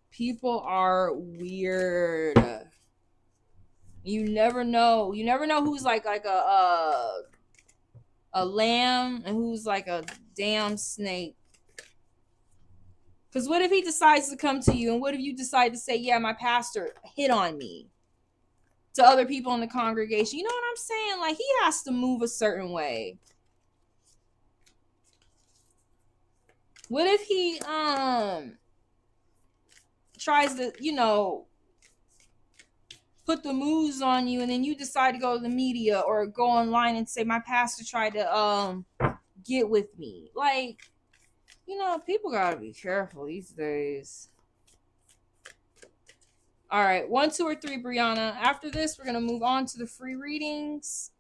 People are weird. You never know. You never know who's like a lamb and who's like a damn snake. Because what if he decides to come to you, and what if you decide to say, yeah, my pastor hit on me, to other people in the congregation? You know what I'm saying? Like, he has to move a certain way. What if he tries to, you know, put the moves on you, and then you decide to go to the media or go online and say, my pastor tried to get with me? Like, you know, people gotta be careful these days. All right, 1, 2, or 3, Brianna. After this, we're gonna move on to the free readings.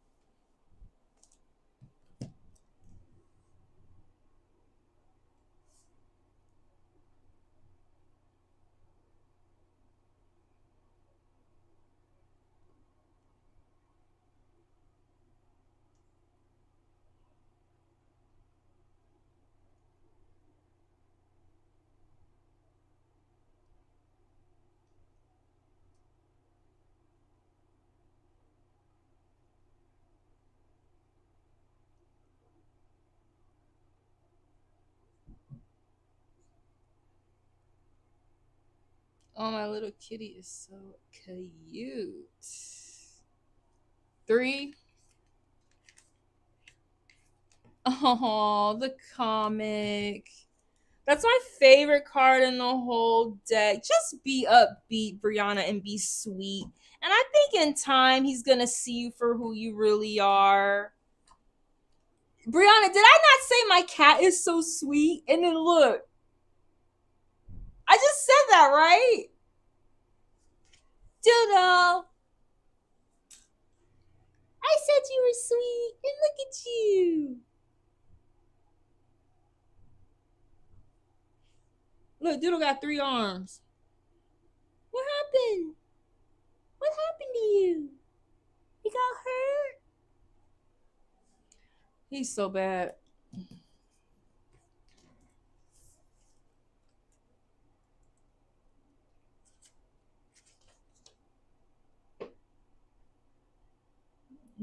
Oh, my little kitty is so cute. 3. Oh, the comic. That's my favorite card in the whole deck. Just be upbeat, Brianna, and be sweet. And I think in time, he's going to see you for who you really are. Brianna, did I not say my cat is so sweet? And then look. I just said that, right? Doodle. I said you were sweet. And look at you. Look, Doodle got 3 arms. What happened? What happened to you? You got hurt? He's so bad.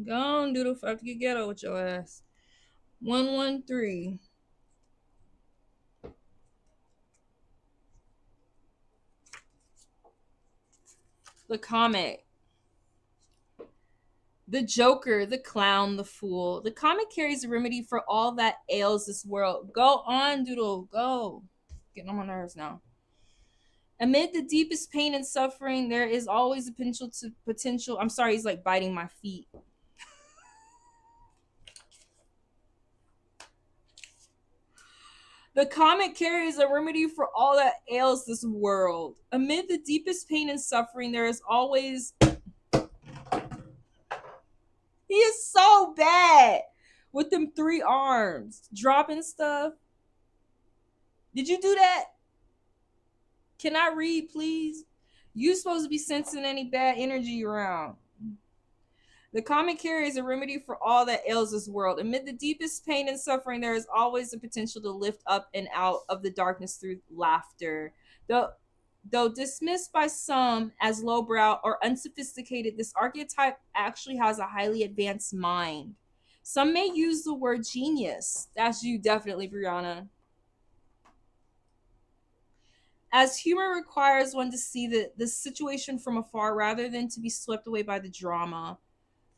Go on, doodle. Fuck you ghetto with your ass. 113. The comic. The Joker, the clown, the fool. The comic carries a remedy for all that ails this world. Go on, doodle. Go. Getting on my nerves now. Amid the deepest pain and suffering, there is always a potential. I'm sorry, he's like biting my feet. The comic carries a remedy for all that ails this world. Amid the deepest pain and suffering, there is always. He is so bad with them 3 arms, dropping stuff. Did you do that? Can I read, please? You supposed to be sensing any bad energy around. The comic carries a remedy for all that ails this world. Amid the deepest pain and suffering, there is always the potential to lift up and out of the darkness through laughter. Though dismissed by some as lowbrow or unsophisticated, this archetype actually has a highly advanced mind. Some may use the word genius. That's you, definitely, Brianna. As humor requires one to see the situation from afar rather than to be swept away by the drama.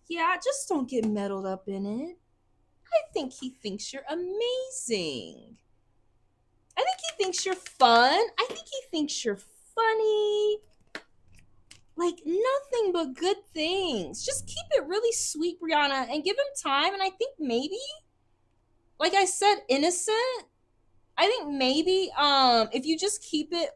Yeah, just don't get meddled up in it. I think he thinks you're amazing. I think he thinks you're fun. I think he thinks you're funny. Like, nothing but good things. Just keep it really sweet, Brianna, and give him time. And I think maybe, like I said, innocent. I think maybe if you just keep it,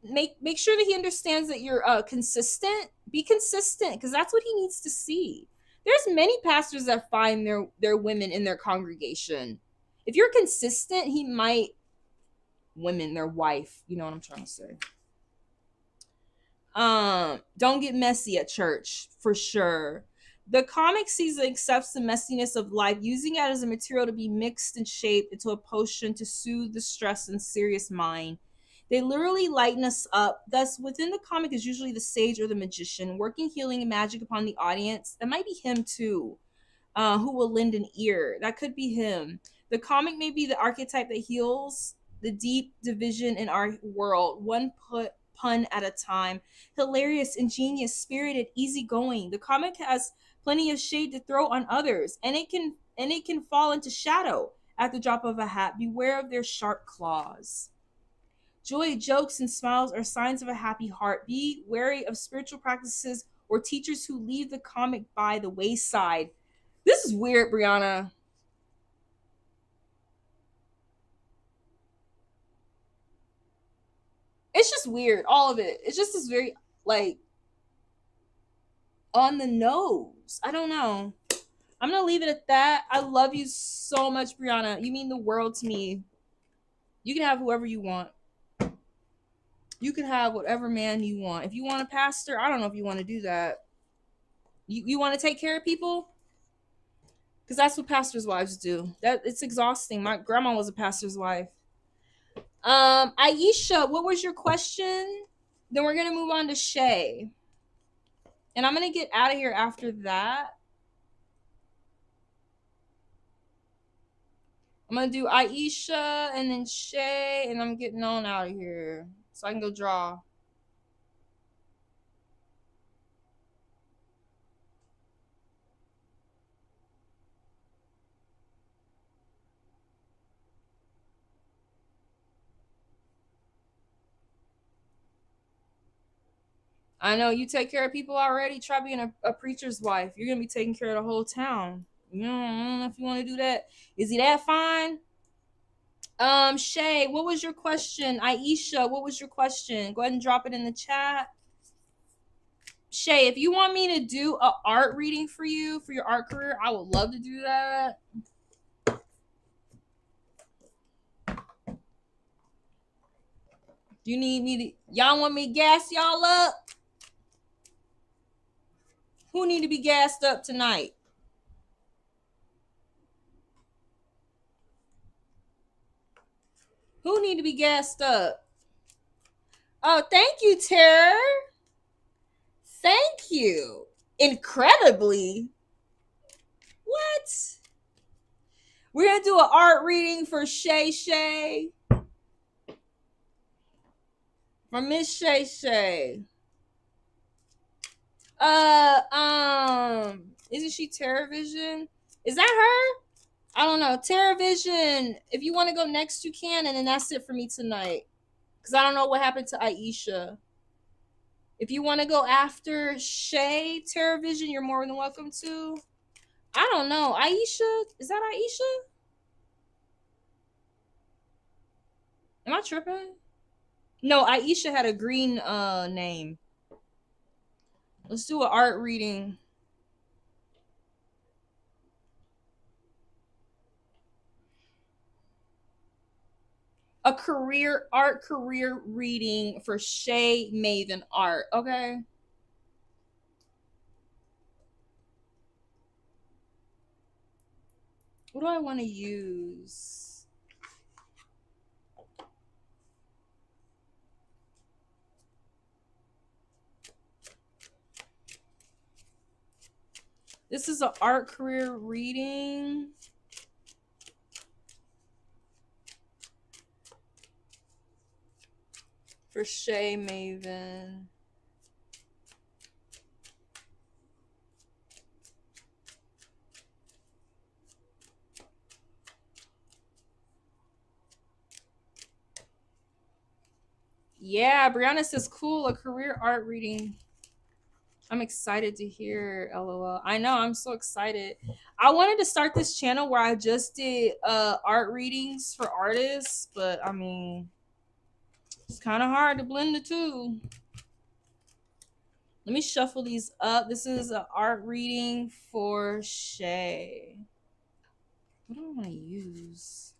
make sure that he understands that you're consistent. Be consistent, because that's what he needs to see. There's many pastors that find their women in their congregation. If you're consistent, he might women their wife. You know what I'm trying to say. Don't get messy at church, for sure. The comic sees and accepts the messiness of life, using it as a material to be mixed and shaped into a potion to soothe the stress and serious mind. They literally lighten us up. Thus, within the comic is usually the sage or the magician, working healing and magic upon the audience. That might be him too, who will lend an ear. That could be him. The comic may be the archetype that heals the deep division in our world, pun at a time. Hilarious, ingenious, spirited, easygoing. The comic has plenty of shade to throw on others, and it can fall into shadow at the drop of a hat. Beware of their sharp claws. Joy, jokes, and smiles are signs of a happy heart. Be wary of spiritual practices or teachers who leave the comic by the wayside. This is weird, Brianna. It's just weird, all of it. It's just this very, like, on the nose. I don't know. I'm gonna leave it at that. I love you so much, Brianna. You mean the world to me. You can have whoever you want. You can have whatever man you want. If you want a pastor, I don't know if you want to do that. You want to take care of people? Because that's what pastors' wives do. That it's exhausting. My grandma was a pastor's wife. Aisha, what was your question? Then we're gonna move on to Shay. And I'm gonna get out of here after that. I'm gonna do Aisha and then Shay, and I'm getting on out of here so I can go draw. I know you take care of people already. Try being a preacher's wife. You're gonna be taking care of the whole town. You know, I don't know if you want to do that. Is he that fine? Shay, what was your question? Aisha, what was your question? Go ahead and drop it in the chat. Shay, if you want me to do a art reading for you for your art career, I would love to do that. Do you need me to? Y'all want me to gas y'all up? Who need to be gassed up tonight? Who need to be gassed up? Oh, thank you, Tara. Thank you. Incredibly. What? We're gonna do an art reading for Shay Shay. For Miss Shay Shay. Isn't she TerraVision? Is that her? I don't know. TerraVision, if you want to go next, you can, and then that's it for me tonight. Because I don't know what happened to Aisha. If you want to go after Shay TerraVision, you're more than welcome to. I don't know. Aisha? Is that Aisha? Am I tripping? No, Aisha had a green name. Let's do an art reading. A art career reading for Shay Maven Art, okay? What do I want to use? This is an art career reading. For Shay Maven. Yeah, Brianna says, cool, a career art reading. I'm excited to hear, LOL. I know, I'm so excited. I wanted to start this channel where I just did art readings for artists, but I mean, it's kind of hard to blend the two. Let me shuffle these up. This is an art reading for Shay. What do I want to use?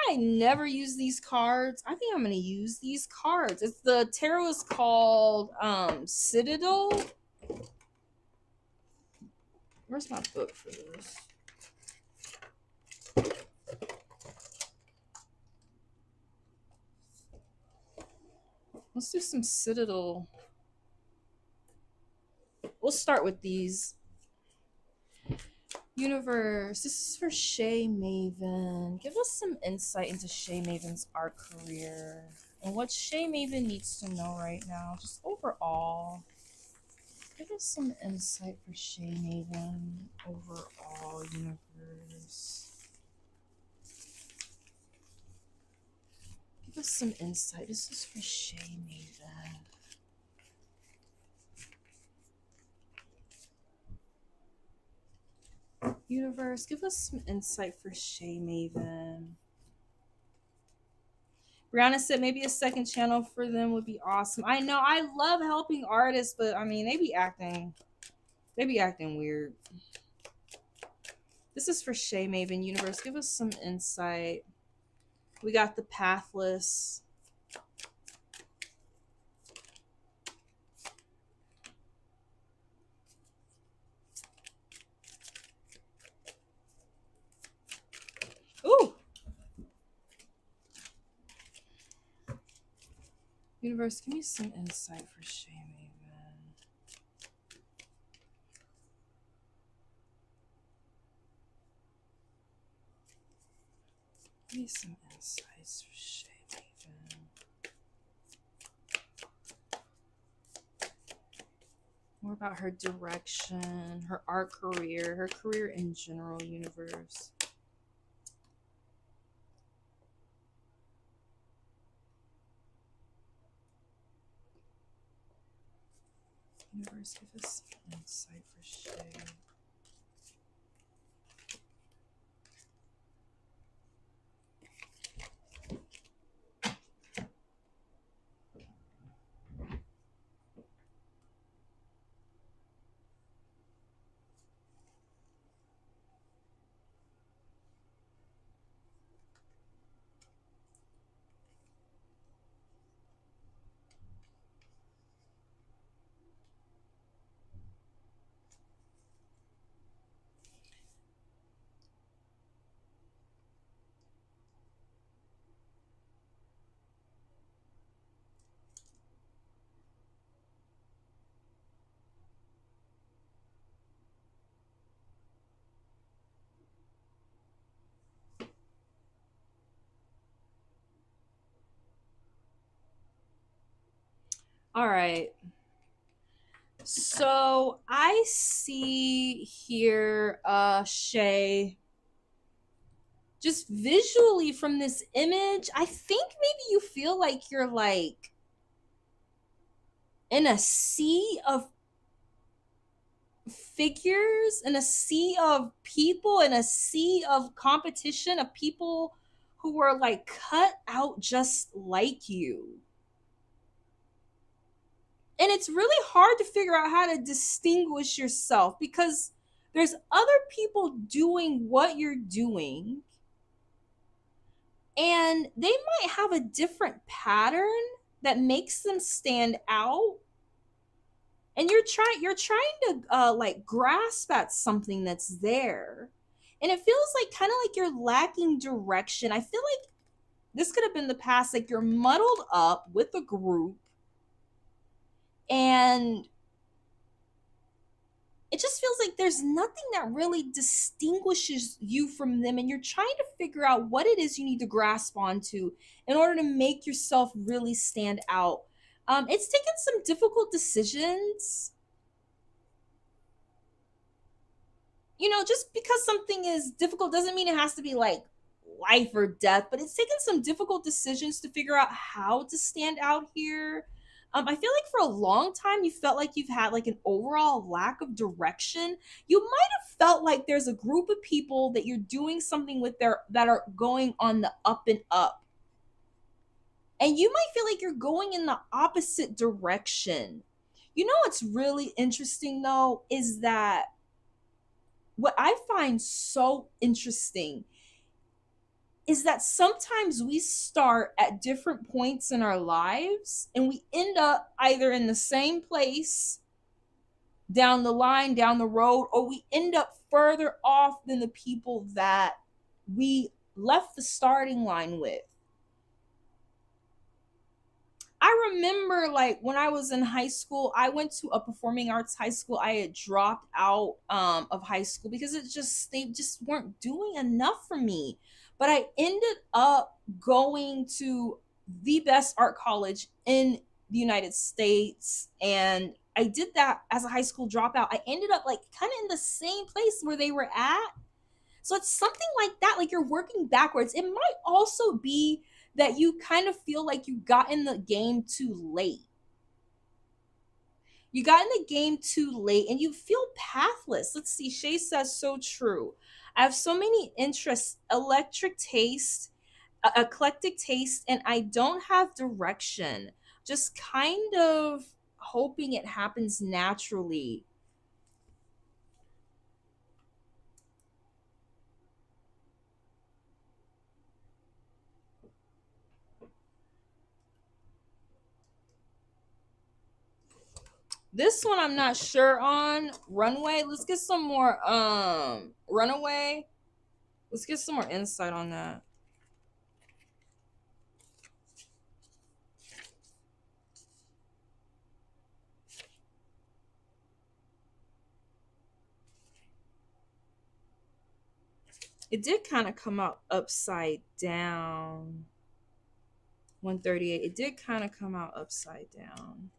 I never use these cards. I think I'm going to use these cards. It's the tarot is called Citadel. Where's my book for this? Let's do some Citadel. We'll start with these. Universe, this is for Shay Maven. Give us some insight into Shay Maven's art career and what Shay Maven needs to know right now, just overall. Give us some insight for Shay Maven overall, universe. Give us some insight. This is for Shay Maven. Universe, give us some insight for Shay Maven. Brianna said maybe a second channel for them would be awesome. I know, I love helping artists, but I mean, they be acting weird. This is for Shay Maven. Universe, give us some insight. We got the Pathless. Ooh. Universe, give me some insight for Shay Maven. Give me some insights for Shay Maven. More about her direction, her art career, her career in general, universe. Universe, give us some insight for Shay. All right. So I see here, Shay, just visually from this image, I think maybe you feel like you're like in a sea of figures, in a sea of people, in a sea of competition of people who were like cut out just like you. And it's really hard to figure out how to distinguish yourself because there's other people doing what you're doing, and they might have a different pattern that makes them stand out, and you're trying to like grasp at something that's there, and it feels like kind of like you're lacking direction. I feel like this could have been the past, like you're muddled up with a group, and it just feels like there's nothing that really distinguishes you from them, and you're trying to figure out what it is you need to grasp onto in order to make yourself really stand out. It's taken some difficult decisions. Just because something is difficult doesn't mean it has to be like life or death, but it's taken some difficult decisions to figure out how to stand out here. I feel like for a long time you felt like you've had like an overall lack of direction. You might have felt like there's a group of people that you're doing something with there that are going on the up and up. And you might feel like you're going in the opposite direction. What's really interesting though is that what I find so interesting is that sometimes we start at different points in our lives and we end up either in the same place down the line, down the road, or we end up further off than the people that we left the starting line with. I remember like when I was in high school, I went to a performing arts high school. I had dropped out of high school because they just weren't doing enough for me. But I ended up going to the best art college in the United States, and I did that as a high school dropout. I ended up like kind of in the same place where they were at. So it's something like that, like you're working backwards. It might also be that you kind of feel like you got in the game too late. You got in the game too late and you feel pathless. Let's see. Shay says, so true. I have so many interests, eclectic taste, and I don't have direction. Just kind of hoping it happens naturally. This one I'm not sure on. Runway. Let's get some more runaway. Let's get some more insight on that. It did kind of come out upside down. 138. It did kind of come out upside down.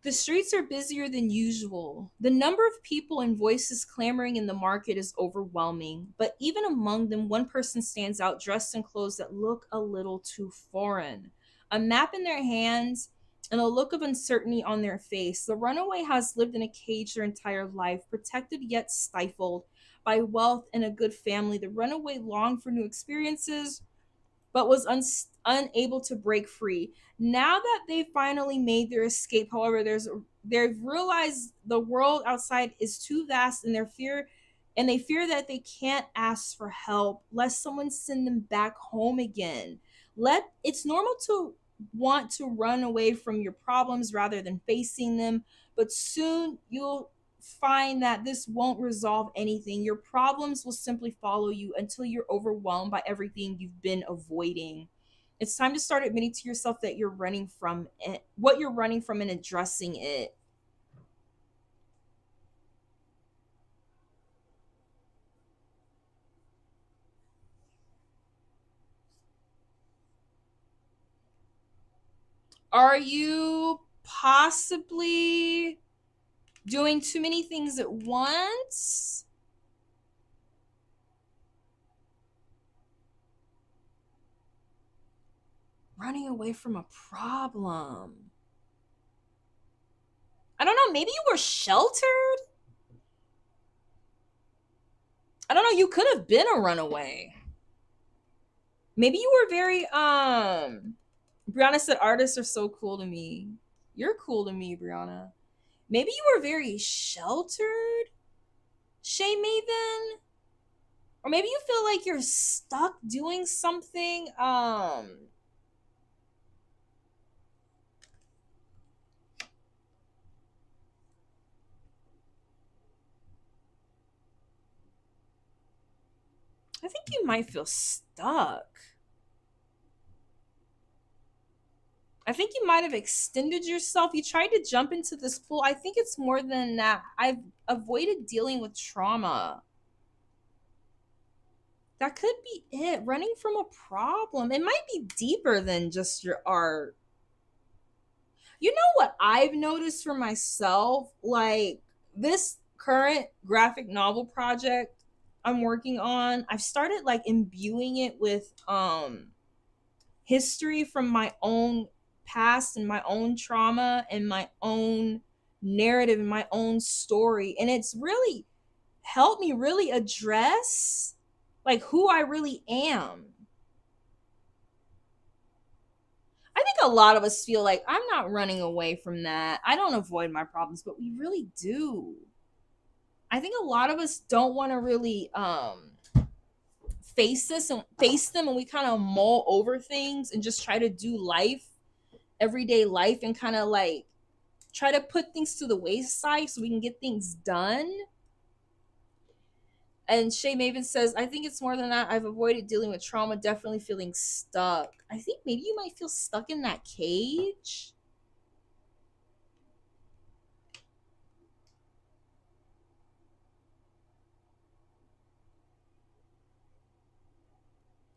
The streets are busier than usual. The number of people and voices clamoring in the market is overwhelming, but even among them, one person stands out dressed in clothes that look a little too foreign. A map in their hands and a look of uncertainty on their face. The runaway has lived in a cage their entire life, protected yet stifled by wealth and a good family. The runaway longed for new experiences, but was unable to break free. Now that they finally made their escape, however, they've realized the world outside is too vast, and they fear that they can't ask for help lest someone send them back home again. Let It's normal to want to run away from your problems rather than facing them, but soon you'll find that this won't resolve anything. Your problems will simply follow you until you're overwhelmed by everything you've been avoiding. It's time to start admitting to yourself that you're running from it, what you're running from, and addressing it. Are you possibly doing too many things at once? Running away from a problem. I don't know, maybe you were sheltered? I don't know, you could have been a runaway. Maybe you were very Brianna said artists are so cool to me. You're cool to me, Brianna. Maybe you were very sheltered, Shay Maven? Or maybe you feel like you're stuck doing something. I think you might feel stuck. I think you might have extended yourself. You tried to jump into this pool. I think it's more than that. I've avoided dealing with trauma. That could be it. Running from a problem. It might be deeper than just your art. You know what I've noticed for myself? Like this current graphic novel project I'm working on, I've started like imbuing it with history from my own past and my own trauma and my own narrative and my own story. And it's really helped me really address like who I really am. I think a lot of us feel like I'm not running away from that. I don't avoid my problems, but we really do. I think a lot of us don't want to really face them, and we kind of mull over things and just try to do life, everyday life, and kind of like try to put things to the wayside so we can get things done. And Shay Maven says, I think it's more than that. I've avoided dealing with trauma, definitely feeling stuck. I think maybe you might feel stuck in that cage.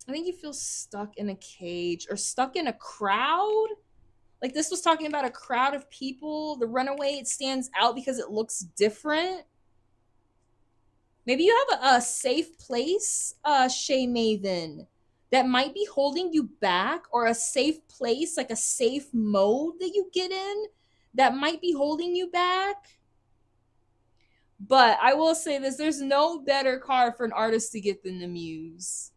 I think you feel stuck in a cage or stuck in a crowd. Like this was talking about a crowd of people. The runaway, it stands out because it looks different. Maybe you have a safe place, Shay Maven, that might be holding you back, or a safe place, like a safe mode that you get in that might be holding you back. But I will say this, there's no better card for an artist to get than the Muse.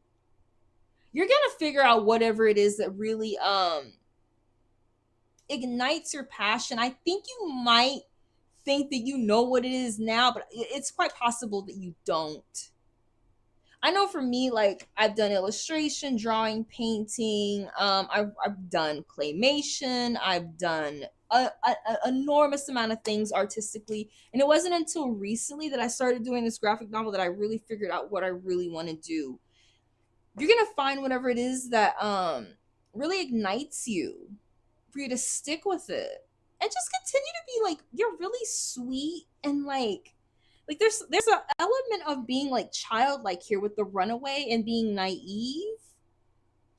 You're gonna figure out whatever it is that really ignites your passion. I think you might think that you know what it is now, but it's quite possible that you don't. I know for me, like I've done illustration, drawing, painting. I've done claymation. I've done a enormous amount of things artistically, and it wasn't until recently that I started doing this graphic novel that I really figured out what I really want to do. You're gonna find whatever it is that really ignites you, for you to stick with it and just continue to be like you're really sweet and like there's an element of being like childlike here with the runaway and being naive.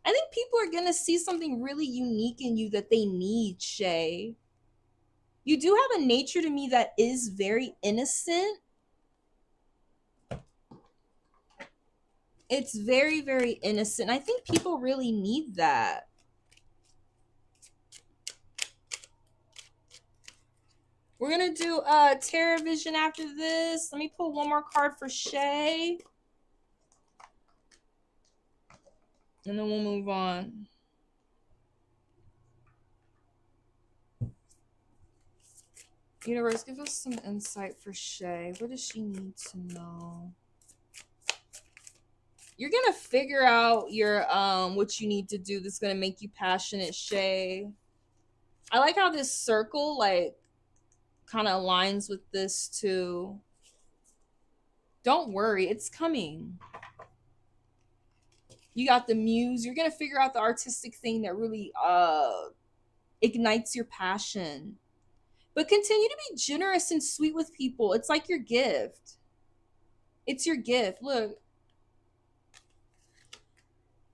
I think people are gonna see something really unique in you that they need, Shay. You do have a nature to me that is very innocent. It's very, very innocent. I think people really need that. We're gonna do Terror Vision after this. Let me pull one more card for Shay. And then we'll move on. Universe, give us some insight for Shay. What does she need to know? You're gonna figure out your what you need to do that's gonna make you passionate, Shay. I like how this circle like kind of aligns with this too. Don't worry, it's coming. You got the muse. You're gonna figure out the artistic thing that really ignites your passion. But continue to be generous and sweet with people. It's like your gift. It's your gift. Look,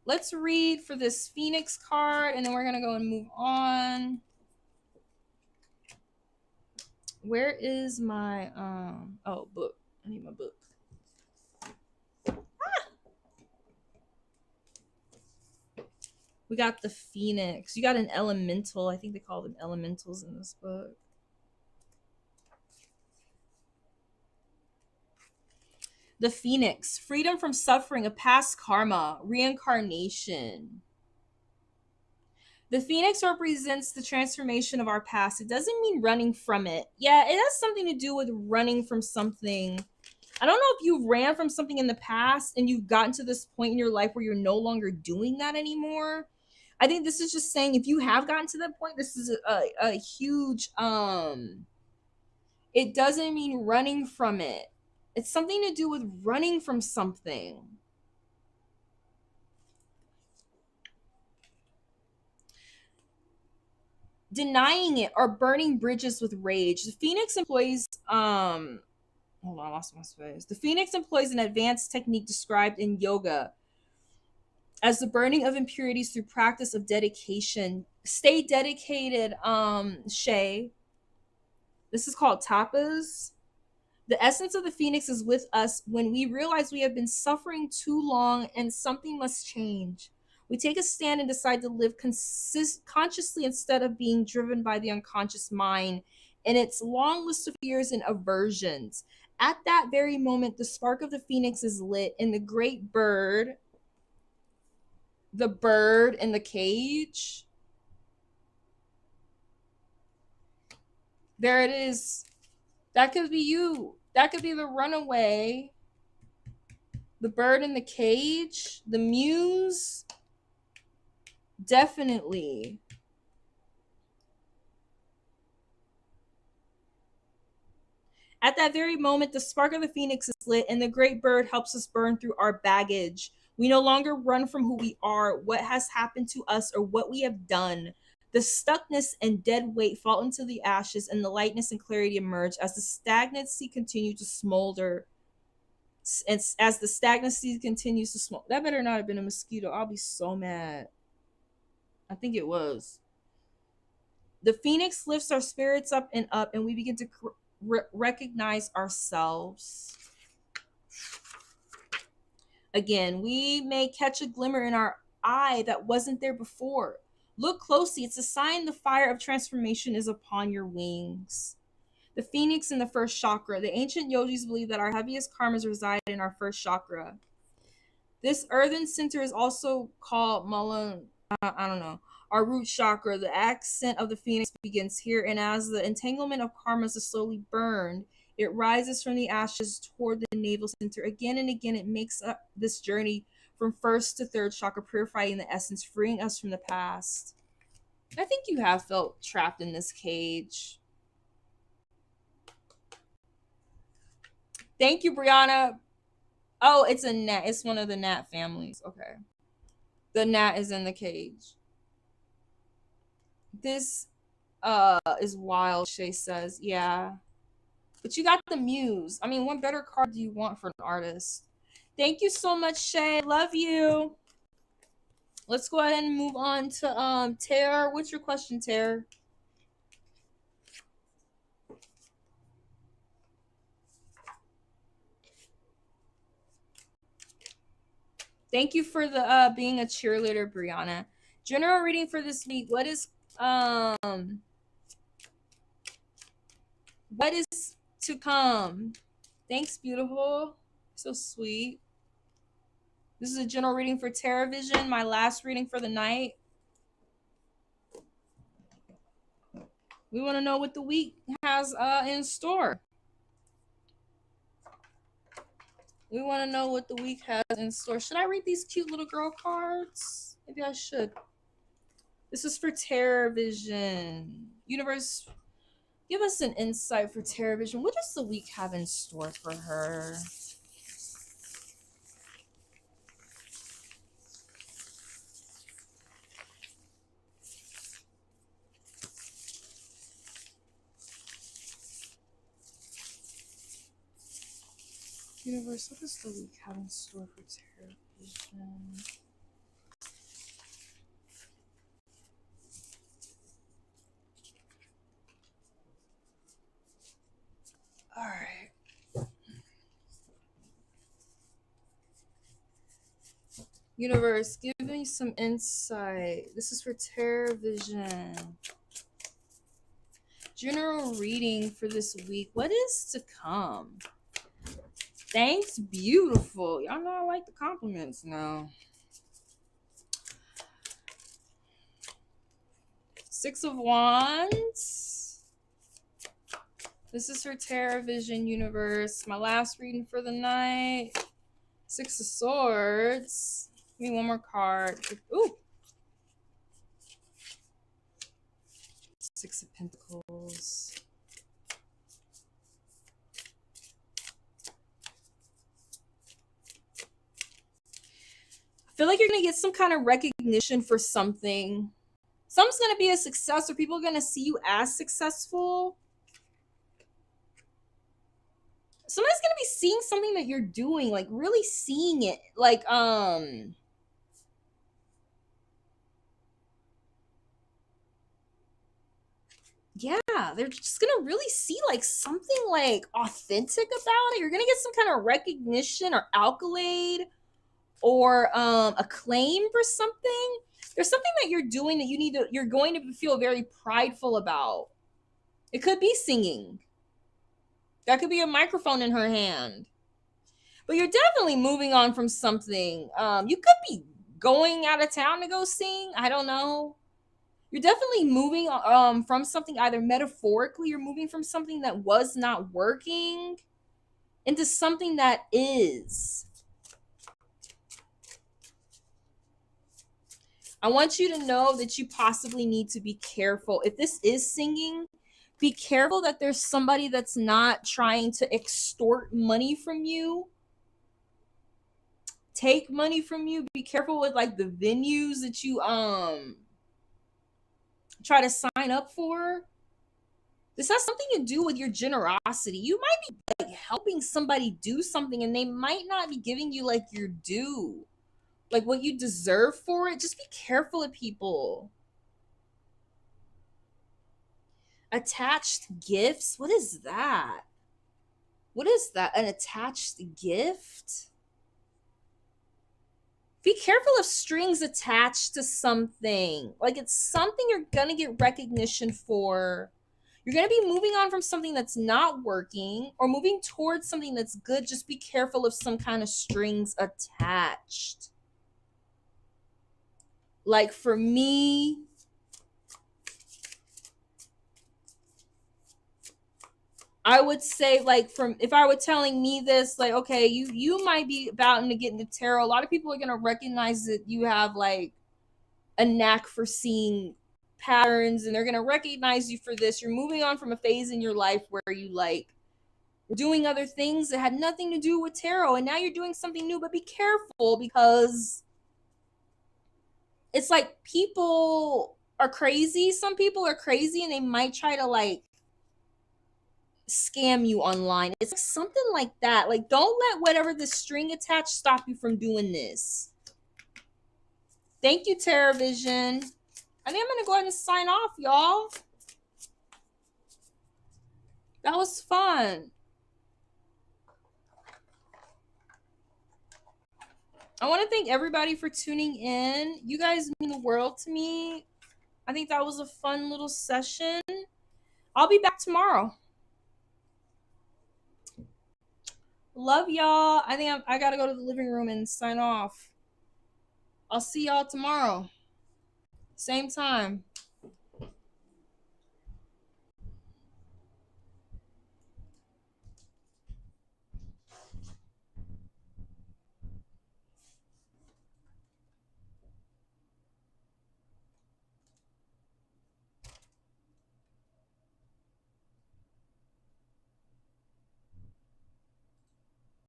let's read for this Phoenix card, and then we're gonna go and move on. Where is my book? I need my book. We got the Phoenix. You got an elemental. I think they call them elementals in this book. The Phoenix, freedom from suffering, a past karma, reincarnation. The Phoenix represents the transformation of our past. It doesn't mean running from it. Yeah, it has something to do with running from something. I don't know if you ran from something in the past and you've gotten to this point in your life where you're no longer doing that anymore. I think this is just saying if you have gotten to that point, this is a huge it doesn't mean running from it. It's something to do with running from something. Denying it or burning bridges with rage. The Phoenix employs hold on, I lost my space. The Phoenix employs an advanced technique described in yoga as the burning of impurities through practice of dedication. Stay dedicated, Shay. This is called tapas. The essence of the Phoenix is with us when we realize we have been suffering too long and something must change. We take a stand and decide to live consciously instead of being driven by the unconscious mind and its long list of fears and aversions. At that very moment, the spark of the Phoenix is lit, and the great bird, the bird in the cage, there it is. That could be you. That could be the runaway, the bird in the cage, the muse. Definitely. At that very moment, the spark of the Phoenix is lit, and the great bird helps us burn through our baggage. We no longer run from who we are, what has happened to us, or what we have done. The stuckness and dead weight fall into the ashes, and the lightness and clarity emerge as the stagnancy continues to smolder. As the stagnancy continues to smolder. That better not have been a mosquito. I'll be so mad. I think it was. The Phoenix lifts our spirits up, and we begin to recognize ourselves. Again, we may catch a glimmer in our eye that wasn't there before. Look closely. It's a sign the fire of transformation is upon your wings. The Phoenix in the first chakra. The ancient yogis believe that our heaviest karmas reside in our first chakra. This earthen center is also called our root chakra. The ascent of the Phoenix begins here, and as the entanglement of karmas is slowly burned, it rises from the ashes toward the navel center. Again and again, it makes up this journey from first to third chakra, purifying the essence, freeing us from the past. I think you have felt trapped in this cage. Thank you, Brianna. Oh, it's a gnat. It's one of the gnat families. Okay. The gnat is in the cage. This is wild, Shay says. Yeah. But you got the muse. I mean, what better card do you want for an artist? Thank you so much, Shay. Love you. Let's go ahead and move on to Tara. What's your question, Tara? Thank you for the being a cheerleader, Brianna. General reading for this week. What is to come? Thanks, beautiful. So sweet. This is a general reading for Tarot Vision, my last reading for the night. We want to know what the week has in store. We want to know what the week has in store. Should I read these cute little girl cards? Maybe I should. This is for Tarot Vision. Universe, give us an insight for Tarot Vision. What does the week have in store for her? Universe, what does the week have in store for tarot vision? All right. Universe, give me some insight. This is for tarot vision. General reading for this week. What is to come? Thanks, beautiful. Y'all know I like the compliments now. Six of Wands. This is for Tarot Vision Universe. My last reading for the night. Six of Swords. Give me one more card. Ooh. Six of Pentacles. I feel like you're going to get some kind of recognition for something. Something's going to be a success, or people are going to see you as successful. Somebody's going to be seeing something that you're doing, like really seeing it. Like, yeah, they're just going to really see like something like authentic about it. You're going to get some kind of recognition or accolade or acclaim for something. There's something that you're doing that you're going to feel very prideful about. It could be singing. That could be a microphone in her hand. But you're definitely moving on from something. You could be going out of town to go sing. I don't know. You're definitely moving from something, either metaphorically, you're moving from something that was not working into something that is. I want you to know that you possibly need to be careful. If this is singing, be careful that there's somebody that's not trying to extort money from you, take money from you. Be careful with like the venues that you try to sign up for. This has something to do with your generosity. You might be like helping somebody do something and they might not be giving you like your due, like what you deserve for it. Just be careful of people. Attached gifts. What is that? What is that? An attached gift? Be careful of strings attached to something. Like it's something you're going to get recognition for. You're going to be moving on from something that's not working or moving towards something that's good. Just be careful of some kind of strings attached. Like for me, I would say, like, from if I were telling me this, like, okay, you might be about to get into tarot. A lot of people are gonna recognize that you have like a knack for seeing patterns, and they're gonna recognize you for this. You're moving on from a phase in your life where you like were doing other things that had nothing to do with tarot, and now you're doing something new. But be careful, because it's like people are crazy. Some people are crazy, and they might try to like scam you online. It's like something like that. Like, don't let whatever the string attached stop you from doing this. Thank you, Tarot Vision. I think I'm gonna go ahead and sign off, y'all. That was fun. I want to thank everybody for tuning in. You guys mean the world to me. I think that was a fun little session. I'll be back tomorrow. Love y'all. I think I gotta go to the living room and sign off. I'll see y'all tomorrow. Same time.